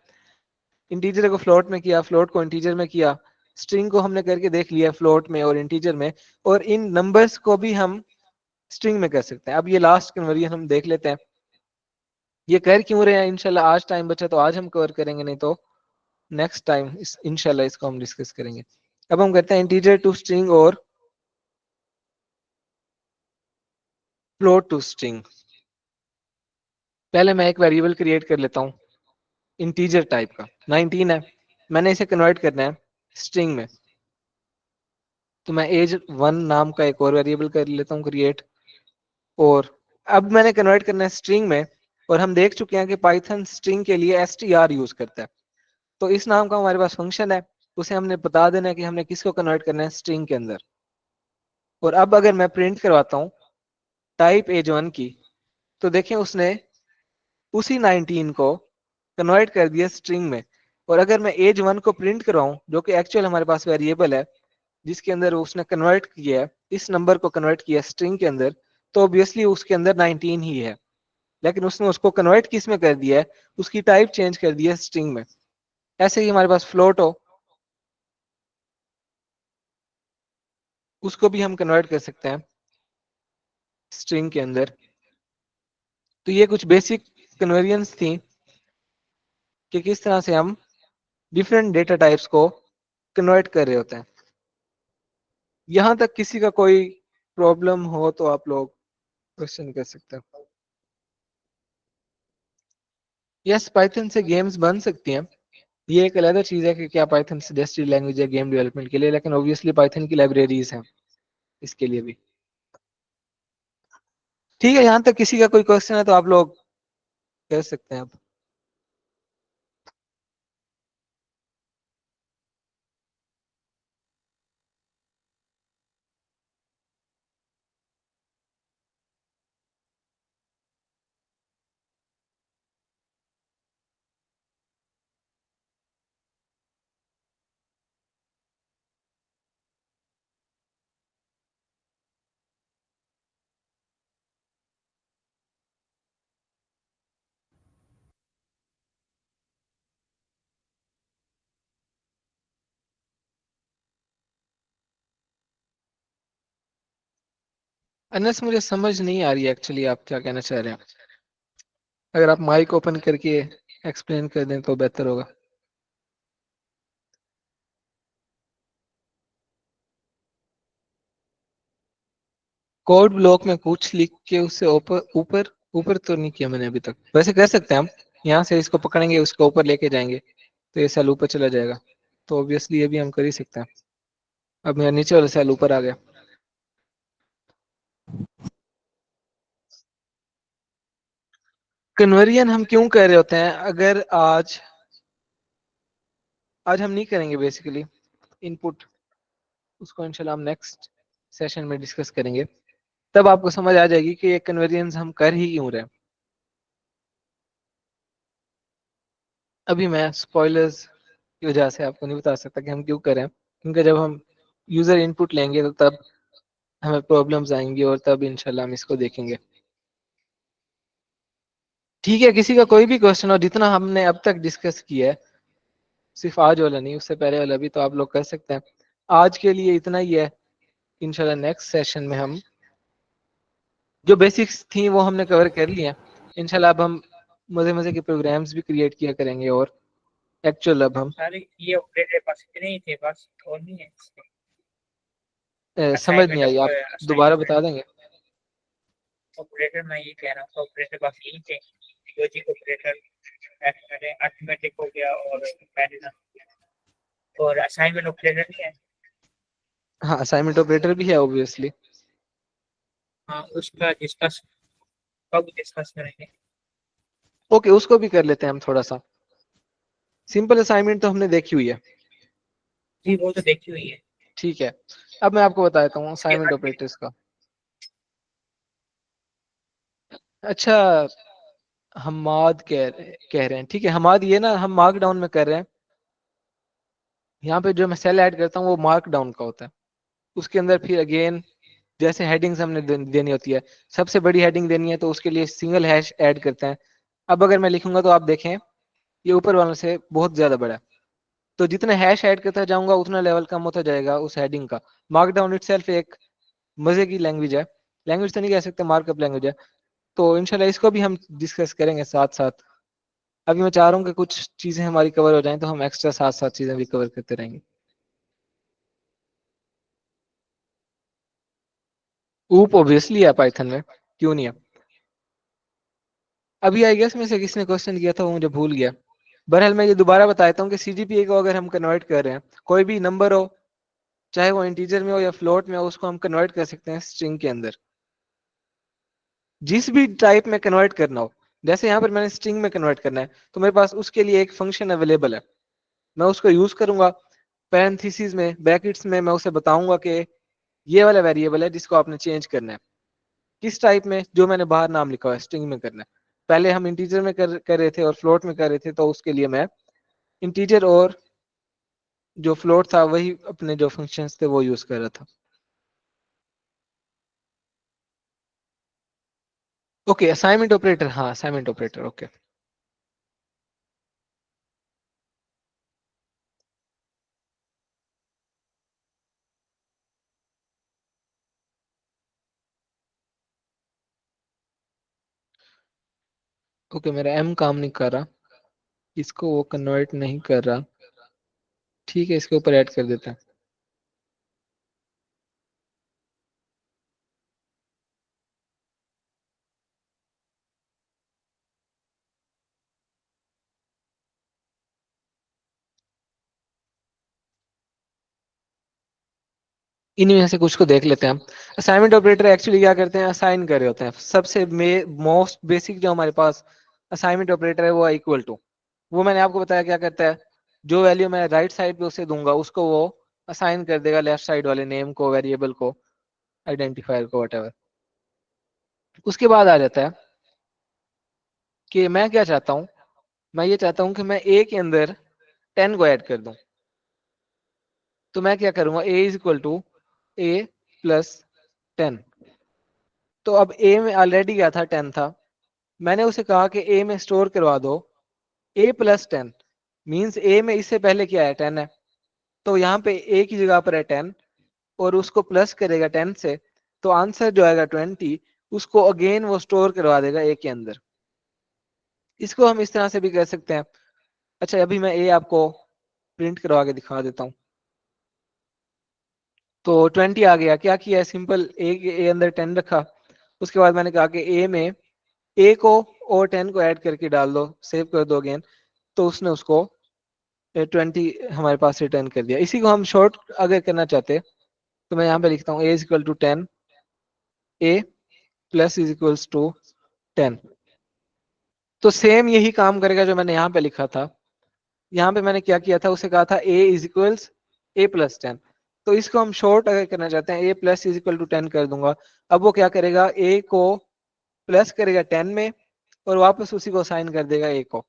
इंटीजर को फ्लोट में किया, फ्लोट को इंटीजर में किया, स्ट्रिंग को हमने करके देख लिया फ्लोट में और इंटीजर में, और इन नंबर्स को भी हम स्ट्रिंग में कर सकते हैं। अब ये लास्ट कन्वर्जन हम देख लेते हैं। ये कर क्यों रहे हैं, इंशाल्लाह आज टाइम बचा तो आज हम कवर करेंगे, नहीं तो नेक्स्ट टाइम इंशाल्लाह इसको हम डिस्कस करेंगे। अब हम करते हैं इंटीजर टू स्ट्रिंग और फ्लोट टू स्ट्रिंग। पहले मैं एक वेरिएबल क्रिएट कर लेता हूँ इंटीजर टाइप का, 19 है, मैंने इसे कन्वर्ट करना है स्ट्रिंग में, तो मैं एज 1 नाम का एक और वेरिएबल कर लेता हूँ क्रिएट। और अब मैंने कन्वर्ट करना है स्ट्रिंग में, और हम देख चुके हैं कि पाइथन स्ट्रिंग के लिए str यूज करता है, तो इस नाम का हमारे पास फंक्शन है, उसे हमने बता देना है कि हमने किसको कन्वर्ट करना है स्ट्रिंग के अंदर। और अब अगर मैं प्रिंट करवाता हूँ टाइप एज 1 की, तो देखें उसने उसी 19 को कन्वर्ट कर दिया स्ट्रिंग में। और अगर मैं एज 1 को प्रिंट करवाऊं, जो कि एक्चुअल हमारे पास वेरिएबल है जिसके अंदर उसने कन्वर्ट किया है, इस नंबर को कन्वर्ट किया स्ट्रिंग के अंदर, तो ऑब्वियसली उसके अंदर 19 ही है, लेकिन उसने उसको कन्वर्ट किस में कर दिया है, उसकी टाइप चेंज कर दी है स्ट्रिंग में। ऐसे ही हमारे पास फ्लोट हो, उसको भी हम कन्वर्ट कर सकते हैं स्ट्रिंग के अंदर। तो ये कुछ बेसिक कन्वर्जन्स थी कि किस तरह से हम डिफरेंट डेटा टाइप्स को कन्वर्ट कर रहे होते हैं। यहां तक किसी का कोई प्रॉब्लम हो तो आप लोग क्वेश्चन कर सकते हैं। यस, पाइथन से गेम्स बन सकती हैं, ये एक अलग चीज है कि क्या पाइथन सजेस्टेड लैंग्वेज है गेम डेवलपमेंट के लिए, लेकिन ऑब्वियसली पाइथन की लाइब्रेरीज हैं इसके लिए भी। ठीक है, यहाँ तक किसी का कोई क्वेश्चन है तो आप लोग कर सकते हैं अब। अनस, मुझे समझ नहीं आ रही है एक्चुअली आप क्या कहना चाह रहे हैं। अगर आप माइक ओपन करके एक्सप्लेन कर दें तो बेहतर होगा। कोड ब्लॉक में कुछ लिख के उससे ऊपर ऊपर ऊपर तो नहीं किया मैंने अभी तक। वैसे कर सकते हैं हम, यहाँ से इसको पकड़ेंगे उसको ऊपर लेके जाएंगे तो ये सेल ऊपर चला जाएगा, तो ऑब्वियसली ये भी हम कर ही सकते हैं। अब मेरा नीचे वाला सेल ऊपर आ गया। कन्वर्जन हम क्यों कर रहे होते हैं, अगर आज हम नहीं करेंगे बेसिकली इनपुट, उसको इंशाल्लाह हम नेक्स्ट सेशन में डिस्कस करेंगे, तब आपको समझ आ जाएगी कि ये कन्वर्जन हम कर ही क्यों रहे हैं। अभी मैं स्पॉयलर्स की वजह से आपको नहीं बता सकता कि हम क्यों करें, क्योंकि जब हम यूजर इनपुट लेंगे तो तब हमें प्रॉब्लम्स आएंगी और तब इंशाल्लाह हम इसको देखेंगे। ठीक है, किसी का कोई भी क्वेश्चन हो, जितना हमने अब तक डिस्कस किया है, सिर्फ आज वाला नहीं उससे पहले वाला भी, तो आप लोग कर सकते हैं। आज के लिए इतना ही है, इंशाल्लाह नेक्स्ट सेशन में हम जो बेसिक्स थी वो हमने कवर कर लिया। इंशाल्लाह अब हम मजे मजे के प्रोग्राम्स भी क्रिएट किया करेंगे, और एक्चुअल अब हम सारे ये ऑपरेटर पास इतने ही थे, बस और नहीं है इसके। समझ नहीं आई, आप दोबारा बता देंगे। ऑपरेटर मैं ये कह रहा हूँ, ऑपरेटर बस यही थे, लॉजिक ऑपरेटर, अरिथमेटिक हो गया और पैरेलल, और असाइनमेंट ऑपरेटर नहीं है। हाँ, असाइनमेंट ऑपरेटर भी है ऑब्वियसली। हाँ, उसका डिस्कस कब डिस्कस करेंगे? ओके, उसको भी कर लेते हैं हम थोड़ा सा। सिंपल असाइनमेंट तो हमने देखी हुई है। जी, वो तो देखी हुई है। ठीक है, अब मैं आपको बताता हूँ असाइनमेंट ऑपरेटर्स का। अच्छा, हमाद कह रहे हैं, ठीक है हमाद, ये ना हम मार्क डाउन में कर रहे हैं। यहाँ पे जो मैं सेल ऐड करता हूँ वो मार्क डाउन का होता है, उसके अंदर फिर अगेन जैसे हेडिंग्स हमने देनी होती है, सबसे बड़ी हेडिंग देनी है तो उसके लिए सिंगल हैश ऐड करते हैं। अब अगर मैं लिखूंगा तो आप देखें ये ऊपर वालों से बहुत ज्यादा बड़ा है, तो जितने हैश ऐड करता जाऊंगा उतना लेवल कम होता जाएगा उस हेडिंग का। मार्कडाउन इटसेल्फ एक मजे की लैंग्वेज है, लैंग्वेज तो नहीं कह सकते, मार्कअप लैंग्वेज है। तो इंशाल्लाह इसको भी हम डिस्कस करेंगे साथ साथ। अभी मैं चाह रहा हूँ कि कुछ चीजें हमारी कवर हो जाएं तो हम एक्स्ट्रा साथ साथ चीजें भी कवर करते रहेंगे। ऊप ऑब्वियसली है पाइथन में, क्यों नहीं है। अभी आई गेस में से किसने क्वेश्चन किया था वो मुझे भूल गया। बहरहाल मैं ये दोबारा बता देता हूँ कि सीजीपीए को अगर हम कन्वर्ट कर रहे हैं, कोई भी नंबर हो चाहे वो इंटीजर में हो या फ्लोट में हो, उसको हम कन्वर्ट कर सकते हैं स्ट्रिंग के अंदर, जिस भी टाइप में कन्वर्ट करना हो। जैसे यहाँ पर मैंने स्ट्रिंग में कन्वर्ट करना है तो मेरे पास उसके लिए एक फंक्शन अवेलेबल है, मैं उसको यूज करूंगा। पैरेंथेसिस में ब्रैकेट्स में मैं उसे बताऊंगा कि ये वाला वेरिएबल है जिसको आपने चेंज करना है। किस टाइप में, जो मैंने बाहर नाम लिखा हुआ है स्ट्रिंग में करना है। पहले हम इंटीजर में कर रहे थे और फ्लोट में कर रहे थे, तो उसके लिए मैं इंटीजर और जो फ्लोट था वही अपने जो फंक्शंस थे वो यूज कर रहा था। ओके असाइनमेंट ऑपरेटर, हाँ असाइनमेंट ऑपरेटर ओके। ओके मेरा एम काम नहीं कर रहा, इसको वो कन्वर्ट नहीं कर रहा, ठीक है इसके ऊपर ऐड कर देते हैं। इनमें से कुछ को देख लेते हैं हम। असाइनमेंट ऑपरेटर एक्चुअली क्या करते हैं, असाइन कर रहे होते हैं। सबसे मोस्ट बेसिक जो हमारे पास असाइनमेंट ऑपरेटर है वो है इक्वल टू। वो मैंने आपको बताया क्या करता है, जो वैल्यू मैं राइट साइड पे उसे दूंगा उसको वो असाइन कर देगा लेफ्ट साइड वाले नेम को, वेरिएबल को, आइडेंटिफायर को, व्हाटएवर। उसके बाद आ जाता है कि मैं क्या चाहता हूँ, मैं ये चाहता हूँ कि मैं ए के अंदर 10 को ऐड कर दूं। तो मैं क्या करूंगा, A is equal to A plus 10। तो अब ए में ऑलरेडी क्या था, 10 था। मैंने उसे कहा कि ए में स्टोर करवा दो ए प्लस 10, मीन्स ए में इससे पहले क्या है, 10 है। तो यहाँ पे ए की जगह पर है 10 और उसको प्लस करेगा 10 से, तो आंसर जो आएगा 20, उसको अगेन वो स्टोर करवा देगा ए के अंदर। इसको हम इस तरह से भी कर सकते हैं। अच्छा अभी मैं ए आपको प्रिंट करवा के दिखा देता हूँ। तो 20 आ गया, क्या किया है सिंपल, ए अंदर 10 रखा। उसके बाद मैंने कहा कि ए में ए को और 10 को ऐड करके डाल दो, सेव कर दो अगेन, तो उसने उसको 20 हमारे पास रिटर्न कर दिया। इसी को हम शॉर्ट अगर करना चाहते तो मैं यहाँ पे लिखता हूँ A is equal to 10, A plus is equals to 10। तो सेम यही काम करेगा जो मैंने यहाँ पे लिखा था। यहाँ पे मैंने क्या किया था, उसे कहा था ए इज इक्वल्स ए प्लस 10। तो इसको हम शॉर्ट अगर करना चाहते हैं, ए प्लस इज इक्वल टू 10 कर दूंगा। अब वो क्या करेगा, ए को प्लस करेगा 10 में और वापस उसी को साइन कर देगा ए को।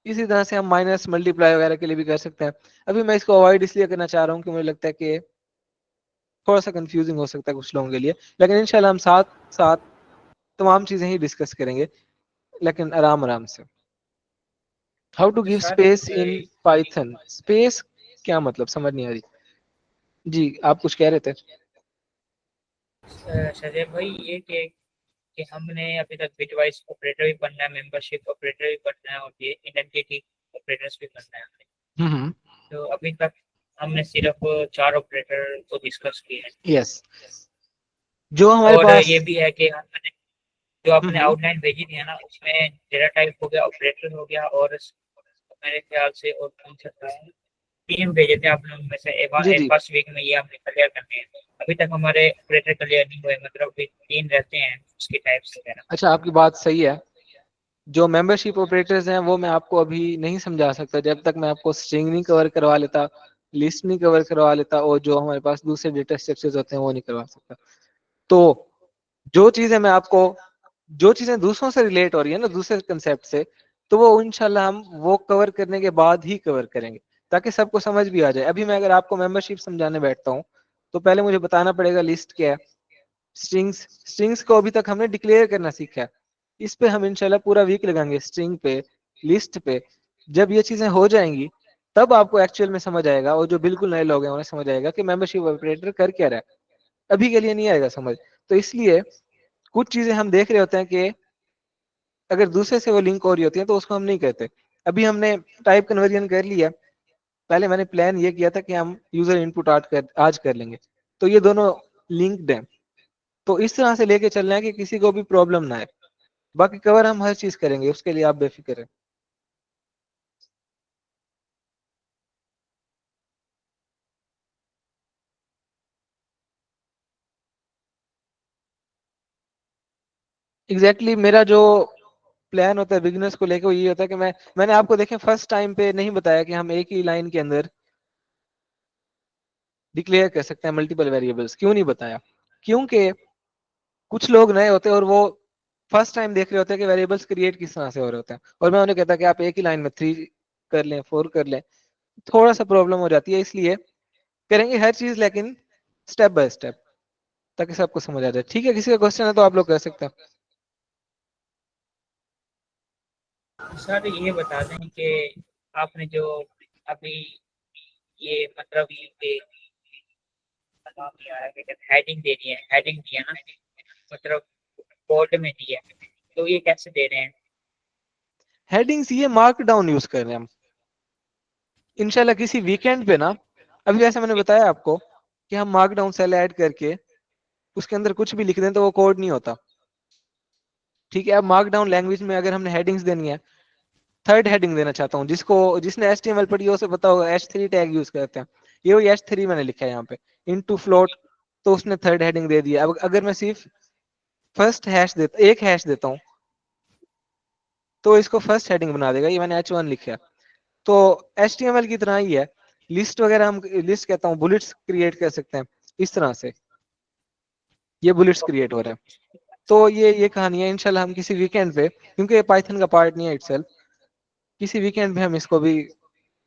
इसी तरह से हम माइनस मल्टीप्लाई वगैरह के लिए भी कर सकते हैं। अभी मैं इसको अवॉइड इसलिए करना चाह रहा हूँ कि मुझे लगता है कि थोड़ा सा कंफ्यूजिंग हो सकता है कुछ लोगों के लिए, लेकिन इंशाल्लाह हम साथ साथ तमाम चीजें ही डिस्कस करेंगे, लेकिन आराम आराम से। How to give space in Python, space क्या मतलब, समझ नहीं आ रही जी, आप कुछ कह रहे थे। सजय भाई ये कि हमने अभी तक बिटवाइज ऑपरेटर भी पढ़ना है, मेंबरशिप ऑपरेटर भी पढ़ना है और ये आइडेंटिटी ऑपरेटर्स भी पढ़ना है हमने। तो अभी तक हमने सिर्फ 4 ऑपरेटर को डिस्कस किए हैं। यस जो हमारे और पास ये भी है कि हमने जो आपने आउटलाइन भेजी थी ना, उसमें डेटा टाइप हो गया, ऑपरेटर हो गया, और मेरे ख्याल से और कौन सा था, 3 भेजे थे आपने, उनमें से एक फर्स्ट वीक में ये हमने क्लियर करने हैं। अभी तक हमारे ऑपरेटर क्लियर नहीं हुए, मतलब 3 रहते हैं उसके टाइप्स वगैरह। अच्छा आपकी बात सही है। जो मेंबरशिप ऑपरेटर्स हैं वो मैं आपको अभी नहीं समझा सकता जब तक मैं आपको स्ट्रिंग नहीं कवर करवा लेता, लिस्ट नहीं कवर करवा लेता, और जो हमारे पास दूसरे डेटा स्ट्रक्चर्स होते हैं वो नहीं करवा सकता। तो जो चीजें मैं आपको, जो चीजें दूसरों से रिलेट हो रही है ना, दूसरे कंसेप्ट से, तो वो इंशाल्लाह हम वो कवर करने के बाद ही कवर करेंगे ताकि सबको समझ भी आ जाए। अभी मैं अगर आपको मेंबरशिप समझाने बैठता हूँ तो पहले मुझे बताना पड़ेगा लिस्ट क्या है, स्ट्रिंग्स को अभी तक हमने डिक्लेयर करना सीखा है। इस पे हम इंशाल्लाह पूरा वीक लगाएंगे, स्ट्रिंग पे, लिस्ट पे। जब ये चीजें हो जाएंगी तब आपको एक्चुअल में समझ आएगा, और जो बिल्कुल नए लोग हैं उन्हें समझ आएगा कि मेंबरशिप ऑपरेटर कर क्या रहा है। अभी के लिए नहीं आएगा समझ। तो इसलिए कुछ चीजें हम देख रहे होते हैं कि अगर दूसरे से वो लिंक हो रही होती है तो उसको हम नहीं करते। अभी हमने टाइप कन्वर्जन कर लिया, पहले मैंने प्लान ये किया था कि हम यूजर इनपुट आज कर लेंगे, तो ये दोनों लिंक्ड हैं। तो इस तरह से लेके चलना है कि किसी को भी प्रॉब्लम ना आए। बाकी कवर हम हर चीज करेंगे, उसके लिए आप बेफिक्र हैं। एग्जैक्टली मेरा जो प्लान होता है बिजनेस को लेकर वो ये होता है कि मैंने आपको देखें फर्स्ट टाइम पे नहीं बताया कि हम एक ही लाइन के अंदर डिक्लेयर कर सकते हैं मल्टीपल वेरिएबल्स। क्यों नहीं बताया? क्योंकि कुछ लोग नए होते हैं और वो फर्स्ट टाइम देख रहे होते हैं कि वेरिएबल्स क्रिएट किस तरह से हो रहे होते हैं, और मैं उन्हें कहता कि आप एक ही लाइन में 3 कर लें, 4 कर लें, थोड़ा सा प्रॉब्लम हो जाती है। इसलिए करेंगे हर चीज लेकिन स्टेप बाय स्टेप, ताकि सबको समझ आ जाए। ठीक है, किसी का क्वेश्चन है तो आप लोग कर सकते हैं। सर ये बता दें कि आपने जो अभी ये मतलब ये हेडिंग दे दी है, हेडिंग दिया ना, मतलब बोर्ड में दी है, तो ये कैसे दे रहे हैं? हेडिंग्स ये मार्क डाउन यूज कर रहे हैं हम इंशाल्लाह किसी वीकेंड पे ना। अभी जैसे मैंने बताया आपको कि हम मार्क डाउन सेल ऐड करके उसके अंदर कुछ भी लिख दें तो वो कोड नहीं होता। ठीक है, अब मार्क डाउन लैंग्वेज में अगर हमने हेडिंग्स देनी है, थर्ड हेडिंग देना चाहता हूँ, जिसने एचटीएमएल पढ़ी है उसे पता होगा H3 टैग यूज करते हैं। ये वही H3 मैंने लिखा है यहाँ पे, इनटू फ्लोट, तो उसने थर्ड हेडिंग दे दिया। अब अगर मैं सिर्फ एक हैश देता हूँ तो इसको फर्स्ट हेडिंग बना देगा, ये मैंने H1 लिखा है। तो HTML की तरह ही है, लिस्ट वगैरह हम लिस्ट कहता हूँ, बुलेट्स क्रिएट कर सकते हैं इस तरह से। ये बुलेट्स क्रिएट हो रहे हैं। तो ये कहानी है। इंशाल्लाह हम किसी वीकेंड पे, क्योंकि ये पाइथन का पार्ट नहीं है इटसेल्फ, किसी वीकेंड पे हम इसको भी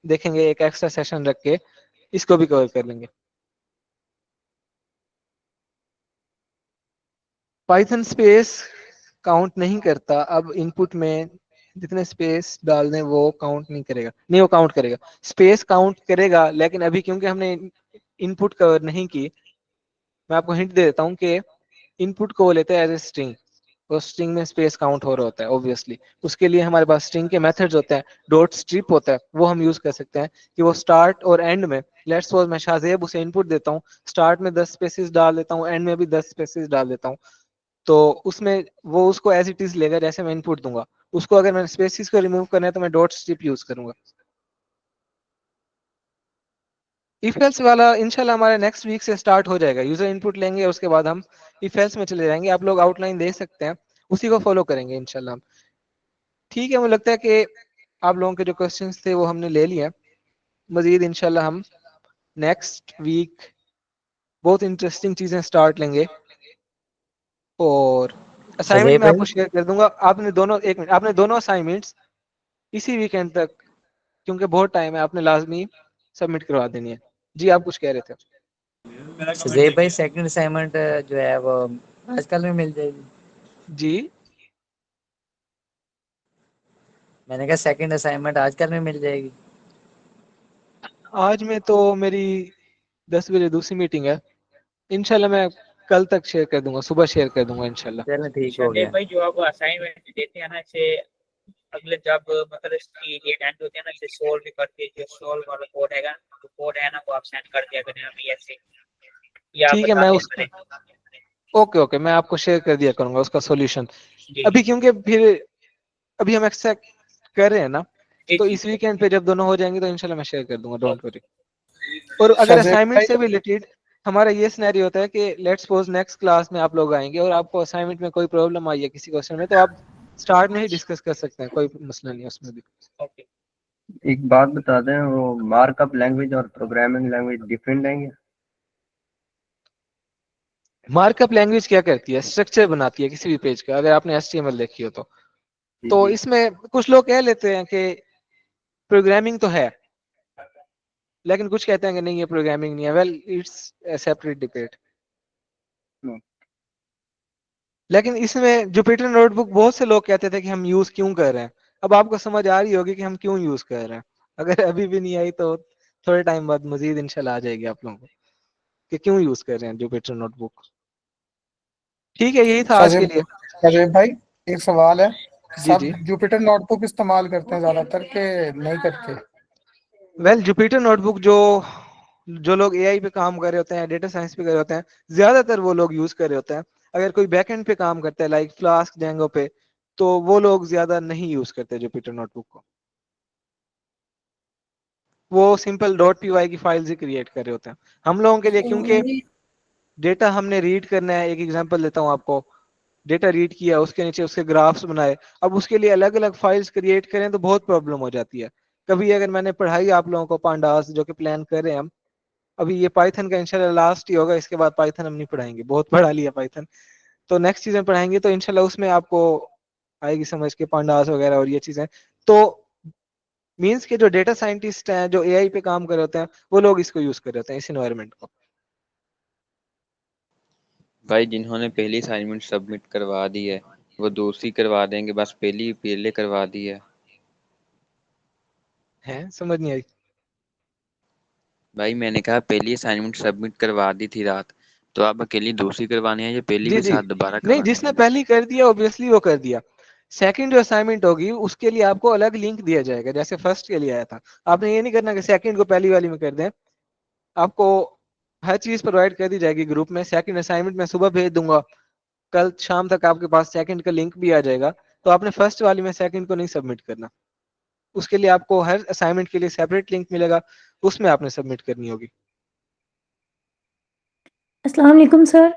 देखेंगे, एक एक्स्ट्रा सेशन रख के इसको भी कवर कर लेंगे। पाइथन स्पेस काउंट नहीं करता, अब इनपुट में जितने स्पेस डाल दें वो काउंट नहीं करेगा। नहीं, वो काउंट करेगा, स्पेस काउंट करेगा, लेकिन अभी क्योंकि हमने इनपुट कवर नहीं की, मैं आपको हिंट दे देता हूँ कि इनपुट को वो लेते हैं एज ए स्ट्रिंग, और स्ट्रिंग में स्पेस काउंट हो रहा होता है ऑब्वियसली। उसके लिए हमारे पास स्ट्रिंग के मेथड्स होते हैं, डॉट स्ट्रिप होता है, वो हम यूज कर सकते हैं कि वो स्टार्ट और एंड में, लेट्स सपोज मैं शाहजेब उसे इनपुट देता हूँ, स्टार्ट में 10 स्पेसिस डाल देता हूँ, एंड में भी 10 स्पेसिस डाल देता हूँ, तो उसमें वो उसको एज इट इज लेगा जैसे मैं इनपुट दूंगा। उसको अगर मैंने स्पेसिस को रिमूव करना है तो मैं डॉट स्ट्रिप यूज करूंगा। इफ एल्स वाला इंशाल्लाह हमारे नेक्स्ट वीक से स्टार्ट हो जाएगा। यूजर इनपुट लेंगे, उसके बाद हम इफ एल्स में चले जाएंगे। आप लोग आउटलाइन दे सकते हैं, उसी को फॉलो करेंगे इंशाल्लाह। ठीक है, मुझे लगता है कि आप लोगों के जो क्वेश्चंस थे वो हमने ले लिए हैं। मजीद इंशाल्लाह हम नेक्स्ट वीक बहुत इंटरेस्टिंग चीजें स्टार्ट लेंगे, और असाइनमेंट मैं आपको शेयर कर दूंगा। आपने दोनों असाइनमेंट्स इसी वीकेंड तक, क्योंकि बहुत टाइम है, आपने लाजमी सबमिट करवा देनी है। जी, आप कुछ कह रहे थे? सुजैब भाई सेकंड असाइनमेंट जो है वो आजकल में मिल जाएगी? जी, मैंने कहा सेकंड असाइनमेंट आजकल में मिल जाएगी? आज में तो मेरी 10 बजे दूसरी मीटिंग है, इंशाल्लाह मैं कल तक शेयर कर दूंगा, सुबह शेयर कर दूंगा इंशाल्लाह। चलो ठीक हो शरीफ गया। भाई जो आप असाइनमेंट देते हैं ना, इसे अगले जब मतलब इसकी डेट एंड होती है ना, इसे सोल्व भी करके जो सोल्व वाला कोड है ना, वो कोड है ना, वो आप सेंड कर दिया करें अभी ऐसे, या आप ठीक है, बता मैं दिया उसका करें। ओके मैं आपको शेयर कर दिया करूंगा उसका सॉल्यूशन। अभी क्योंकि फिर अभी हम एक्सेप्ट कर रहे हैं ना, तो इस वीकेंड पे जब दोनों हो जाएंगे तो इंशाल्लाह मैं शेयर कर दूंगा, डोंट वरी। और अगर असाइनमेंट से भी रिलेटेड हमारा ये सिनेरियो होता है कि लेट्स सपोज नेक्स्ट क्लास में आप लोग आएंगे और आपको असाइनमेंट में कोई प्रॉब्लम आई है किसी क्वेश्चन में, तो आप स्टार्ट में ही डिस्कस कर सकते हैं, कोई मसला नहीं है उसमें भी। एक बात बता दें, वो मार्कअप लैंग्वेज और प्रोग्रामिंग लैंग्वेज डिफरेंट है क्या? मार्कअप लैंग्वेज क्या करती है? स्ट्रक्चर बनाती है किसी भी पेज का, अगर आपने HTML देखी हो तो इसमें कुछ लोग कह लेते हैं कि प्रोग्रामिंग तो है, लेकिन कुछ कहते हैं कि नहीं ये प्रोग्रामिंग नहीं है। Well, it's separate debate. लेकिन इसमें जुपिटर नोटबुक बहुत से लोग कहते थे कि हम यूज क्यों कर रहे हैं। अब आपको समझ आ रही होगी कि हम क्यों यूज कर रहे हैं। अगर अभी भी नहीं आई तो थोड़े टाइम बाद मजीद इंशाल्लाह आ जाएगी आप लोगों को कि क्यों यूज कर रहे हैं जुपिटर नोटबुक। ठीक है, यही था आज के लिए। अजय भाई एक सवाल है, जी सब जी। जुपिटर नोटबुक इस्तेमाल करते हैं ज्यादातर के नहीं करते? वेल जुपिटर नोटबुक जो लोग एआई पे काम कर रहे होते हैं, डेटा साइंस पे कर रहे होते हैं, ज्यादातर वो लोग यूज कर रहे होते हैं। अगर कोई बैकएंड पे काम करता है लाइक फ्लास्क जेंगो पे, तो वो लोग ज्यादा नहीं यूज करते जुपिटर नोटबुक को। वो सिंपल .py की फाइल्स ही क्रिएट कर रहे होते हैं। हम लोगों के लिए क्योंकि डेटा हमने रीड करना है, एक एग्जांपल देता हूँ आपको, डेटा रीड किया, उसके नीचे उसके ग्राफ्स बनाए, अब उसके लिए अलग अलग फाइल्स क्रिएट करें तो बहुत प्रॉब्लम हो जाती है। कभी अगर मैंने पढ़ाई आप लोगों को पांडास जो कि प्लान कर रहे हैं हम, अभी ये पाइथन का इंशाल्लाह लास्ट ही होगा, इसके बाद पाइथन हम नहीं पढ़ाएंगे, बहुत पढ़ा लिया पाइथन। तो नेक्स्ट चीजें पढ़ाएंगे तो इंशाल्लाह उसमें आपको आएगी समझ के पांडास वगैरह और ये चीजें। तो मींस के जो डेटा साइंटिस्ट हैं, जो एआई पे काम कर रहे होते हैं, वो लोग इसको यूज कर रहे होते हैं, इस एनवायरनमेंट को। भाई जिन्होंने पहली असाइनमेंट सबमिट करवा दी है वो दूसरी करवा देंगे, बस पहली पहले करवा दी है समझ नहीं आई। भाई मैंने कहा पहली असाइनमेंट सबमिट करवा दी थी रात, तो आप अकेली दूसरी करवानी है या पहली जी भी जी, साथ दोबारा नहीं करवानी जिसने पहली कर दिया ऑब्वियसली वो कर दिया। सेकंड जो असाइनमेंट होगी उसके लिए आपको अलग लिंक दिया जाएगा, जैसे फर्स्ट के लिए आया था। आपने ये नहीं करना कि सेकंड को पहली वाली में कर दें, आपको हर चीज प्रोवाइड कर दी जाएगी ग्रुप में। सेकंड असाइनमेंट मैं सुबह भेज दूंगा, कल शाम तक आपके पास सेकंड का लिंक भी आ जाएगा। तो आपने फर्स्ट वाली में सेकंड को नहीं सबमिट करना, उसके लिए आपको हर असाइनमेंट के लिए सेपरेट लिंक मिलेगा, उसमें आपने सबमिट करनी होगी। अस्सलाम वालेकुम सर।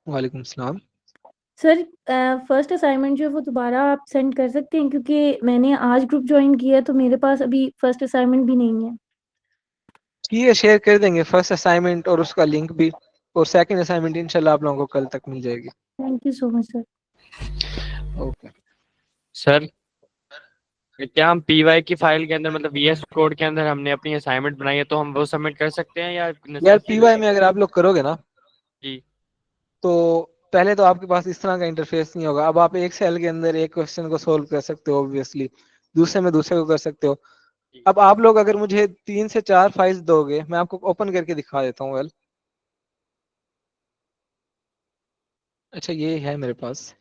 वालेकुम सलाम। सर फर्स्ट असाइनमेंट जो है वो दोबारा आप सेंड कर सकते हैं, क्योंकि मैंने आज ग्रुप ज्वाइन किया है तो मेरे पास अभी फर्स्ट असाइनमेंट भी नहीं है। ठीक है, शेयर कर देंगे फर्स्ट असाइनमेंट और उसका लिंक भी, और सेकंड असाइनमेंट इंशाल्लाह आप लोगों को कल तक मिल जाएगी। Thank you so much sir. Okay sir क्या हम पीवाई की फाइल के अंदर मतलब वीएस कोड के अंदर हमने अपनी असाइनमेंट बनाई है तो हम वो सबमिट कर सकते हैं या यार पीवाई में अगर आप लोग करोगे ना, जी तो पहले तो आपके पास इस तरह का इंटरफेस नहीं होगा। अब आप एक सेल के अंदर एक क्वेश्चन को सोल्व कर सकते हो ऑब्वियसली, दूसरे में दूसरे को कर सकते हो। अब आप लोग अगर मुझे 3 से 4 फाइल्स दोगे, मैं आपको ओपन करके दिखा देता हूँ। वेल अच्छा ये है मेरे पास,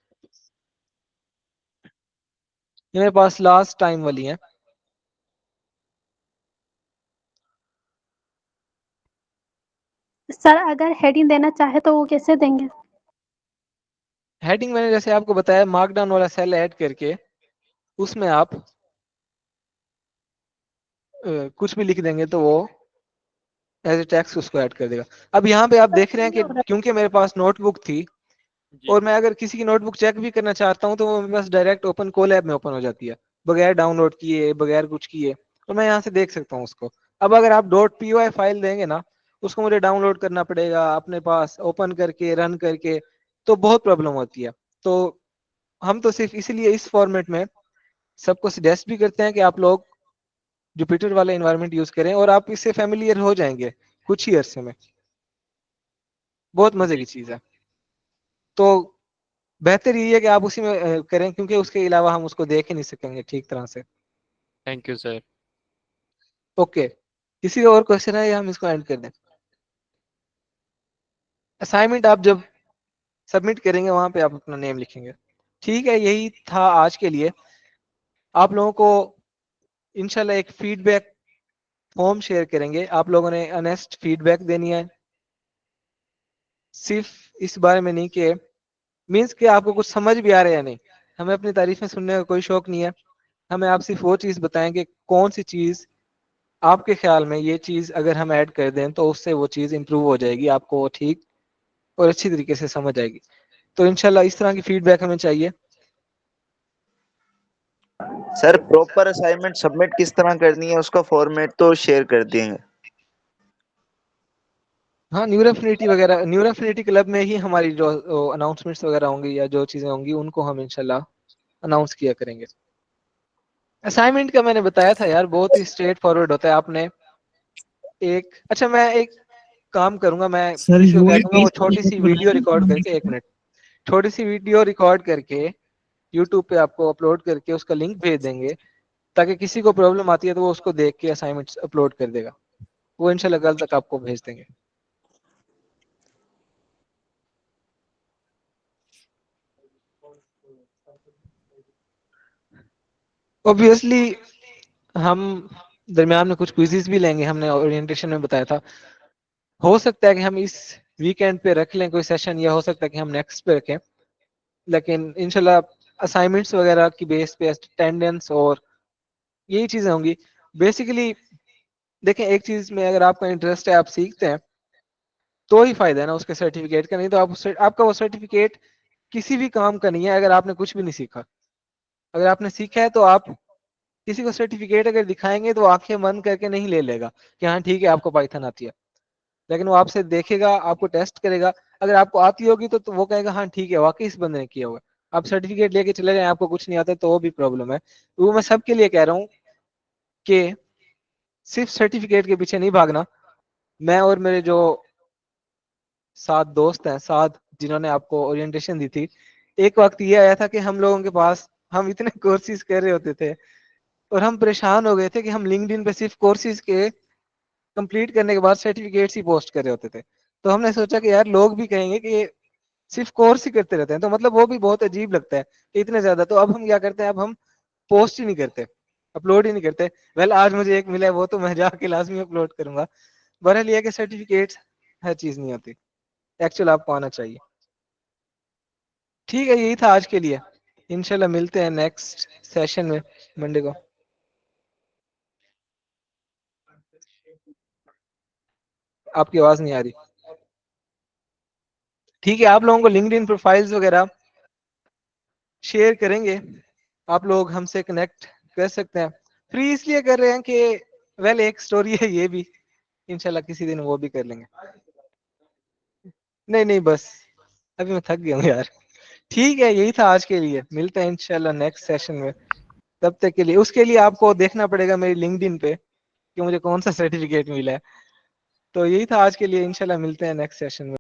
ये मेरे पास लास्ट टाइम वाली है। सर अगर हेडिंग देना चाहे तो वो कैसे देंगे? हेडिंग मैंने जैसे आपको बताया, मार्कडाउन वाला सेल ऐड करके उसमें आप कुछ भी लिख देंगे तो वो एज ए टेक्स्ट उसको ऐड कर देगा। अब यहाँ पे आप देख रहे हैं कि क्योंकि मेरे पास नोटबुक थी और मैं अगर किसी की नोटबुक चेक भी करना चाहता हूँ तो वो मेरे पास डायरेक्ट ओपन कोलैब में ओपन हो जाती है, बगैर डाउनलोड किए, बगैर कुछ किए, और मैं यहाँ से देख सकता हूँ उसको। अब अगर आप .py फाइल देंगे ना, उसको मुझे डाउनलोड करना पड़ेगा अपने पास, ओपन करके रन करके, तो बहुत प्रॉब्लम होती है। तो हम तो सिर्फ इसलिए इस फॉर्मेट में सबको सजेस्ट भी करते हैं कि आप लोग जुपिटर वाला इन्वायरमेंट यूज करें, और आप इससे फेमिलियर हो जाएंगे कुछ ही अरसे में। बहुत मजे की चीज है, तो बेहतर यही है कि आप उसी में करें, क्योंकि उसके अलावा हम उसको देख ही नहीं सकेंगे ठीक तरह से। Thank you sir. ओके, किसी का और क्वेश्चन है या हम इसको एंड कर दें? असाइनमेंट आप जब सबमिट करेंगे वहां पे आप अपना नेम लिखेंगे। ठीक है, यही था आज के लिए। आप लोगों को इंशाल्लाह एक फीडबैक फॉर्म शेयर करेंगे, आप लोगों ने ऑनेस्ट फीडबैक देनी है, सिर्फ इस बारे में नहीं कि मीन्स कि आपको कुछ समझ भी आ रहा है या नहीं। हमें अपनी तारीफें सुनने का कोई शौक नहीं है, हमें आप सिर्फ वो चीज़ बताएं कि कौन सी चीज़ आपके ख्याल में ये चीज़ अगर हम ऐड कर दें तो उससे वो चीज़ इंप्रूव हो जाएगी, आपको वो ठीक और अच्छी तरीके से समझ आएगी। तो इंशाल्लाह इस तरह की फीडबैक हमें चाहिए। सर प्रॉपर असाइनमेंट सबमिट किस तरह करनी है उसका फॉर्मेट तो शेयर कर देंगे। हाँ, न्यूरोफिनिटी वगैरह, न्यूरोफिनिटी क्लब में ही हमारी जो अनाउंसमेंट्स वगैरह होंगी या जो चीज़ें होंगी उनको हम इंशाल्लाह अनाउंस किया करेंगे। असाइनमेंट का मैंने बताया था यार, बहुत ही स्ट्रेट फॉरवर्ड होता है। आपने एक अच्छा, मैं एक काम करूंगा, मैं सर किसी को कह यूनिट दूंगा वो छोटी सी वीडियो रिकॉर्ड करके, बनाए। 1 मिनट, छोटी सी वीडियो रिकॉर्ड करके यूट्यूब पे आपको अपलोड करके उसका लिंक भेज देंगे, ताकि किसी को प्रॉब्लम आती है तो वो उसको देख के असाइनमेंट अपलोड कर देगा। वो इंशाल्लाह कल तक आपको भेज देंगे। ऑब्वियसली हम दरमियान में कुछ क्विज़ेस भी लेंगे, हमने ओरिएंटेशन में बताया था। हो सकता है कि हम इस वीकेंड पे रख लें कोई सेशन, या हो सकता है कि हम नेक्स्ट पे रखें, लेकिन इंशाल्लाह असाइनमेंट्स वगैरह की बेस पे अटेंडेंस और यही चीजें होंगी बेसिकली। देखें, एक चीज में अगर आपका इंटरेस्ट है, आप सीखते हैं तो ही फायदा है ना उसके सर्टिफिकेट का, नहीं तो आपका वो सर्टिफिकेट किसी भी काम का नहीं है अगर आपने कुछ भी नहीं सीखा। अगर आपने सीखा है तो आप किसी को सर्टिफिकेट अगर दिखाएंगे तो आंखें बंद करके नहीं ले लेगा कि हाँ ठीक है आपको पाइथन आती है, लेकिन वो आपसे देखेगा, आपको टेस्ट करेगा। अगर आपको आती होगी तो वो कहेगा हाँ ठीक है वाकई इस बंदे ने किया हुआ। आप सर्टिफिकेट लेके चले जाएं, आपको कुछ नहीं आता तो वो भी प्रॉब्लम है। वो मैं सबके लिए कह रहा हूँ कि सिर्फ सर्टिफिकेट के पीछे नहीं भागना। मैं और मेरे जो 7 दोस्त हैं, 7 जिन्होंने आपको ओरिएंटेशन दी थी, एक वक्त ये आया था कि हम लोगों के पास, हम इतने कोर्सेज कर रहे होते थे और हम परेशान हो गए थे कि हम लिंक्डइन पे सिर्फ कोर्सेज के कंप्लीट करने के बाद सर्टिफिकेट्स ही पोस्ट कर रहे होते थे। तो हमने सोचा कि यार लोग भी कहेंगे कि ये सिर्फ कोर्स ही करते रहते हैं, तो मतलब वो भी बहुत अजीब लगता है कि इतने ज्यादा। तो अब हम क्या करते हैं, अब हम पोस्ट ही नहीं करते, अपलोड ही नहीं करते। वेल आज मुझे एक मिला है, वो तो मैं जाके लाजमी अपलोड करूंगा। बहरहाल ये कि सर्टिफिकेट्स हर चीज नहीं होती, एक्चुअल आपको आना चाहिए। ठीक है, यही था आज के लिए। इंशाल्लाह मिलते हैं नेक्स्ट सेशन में मंडे को। आपकी आवाज नहीं आ रही। ठीक है, आप लोगों को लिंक्डइन प्रोफाइल्स वगैरह शेयर करेंगे, आप लोग हमसे कनेक्ट कर सकते हैं। फ्री इसलिए कर रहे हैं कि वेल एक स्टोरी है ये भी, इंशाल्लाह किसी दिन वो भी कर लेंगे। नहीं नहीं बस अभी मैं थक गया हूँ यार। ठीक है, यही था आज के लिए, मिलते हैं इंशाल्लाह नेक्स्ट सेशन में। तब तक के लिए, उसके लिए आपको देखना पड़ेगा मेरी लिंक्डइन पे कि मुझे कौन सा सर्टिफिकेट मिला है। तो यही था आज के लिए, इंशाल्लाह मिलते हैं नेक्स्ट सेशन में।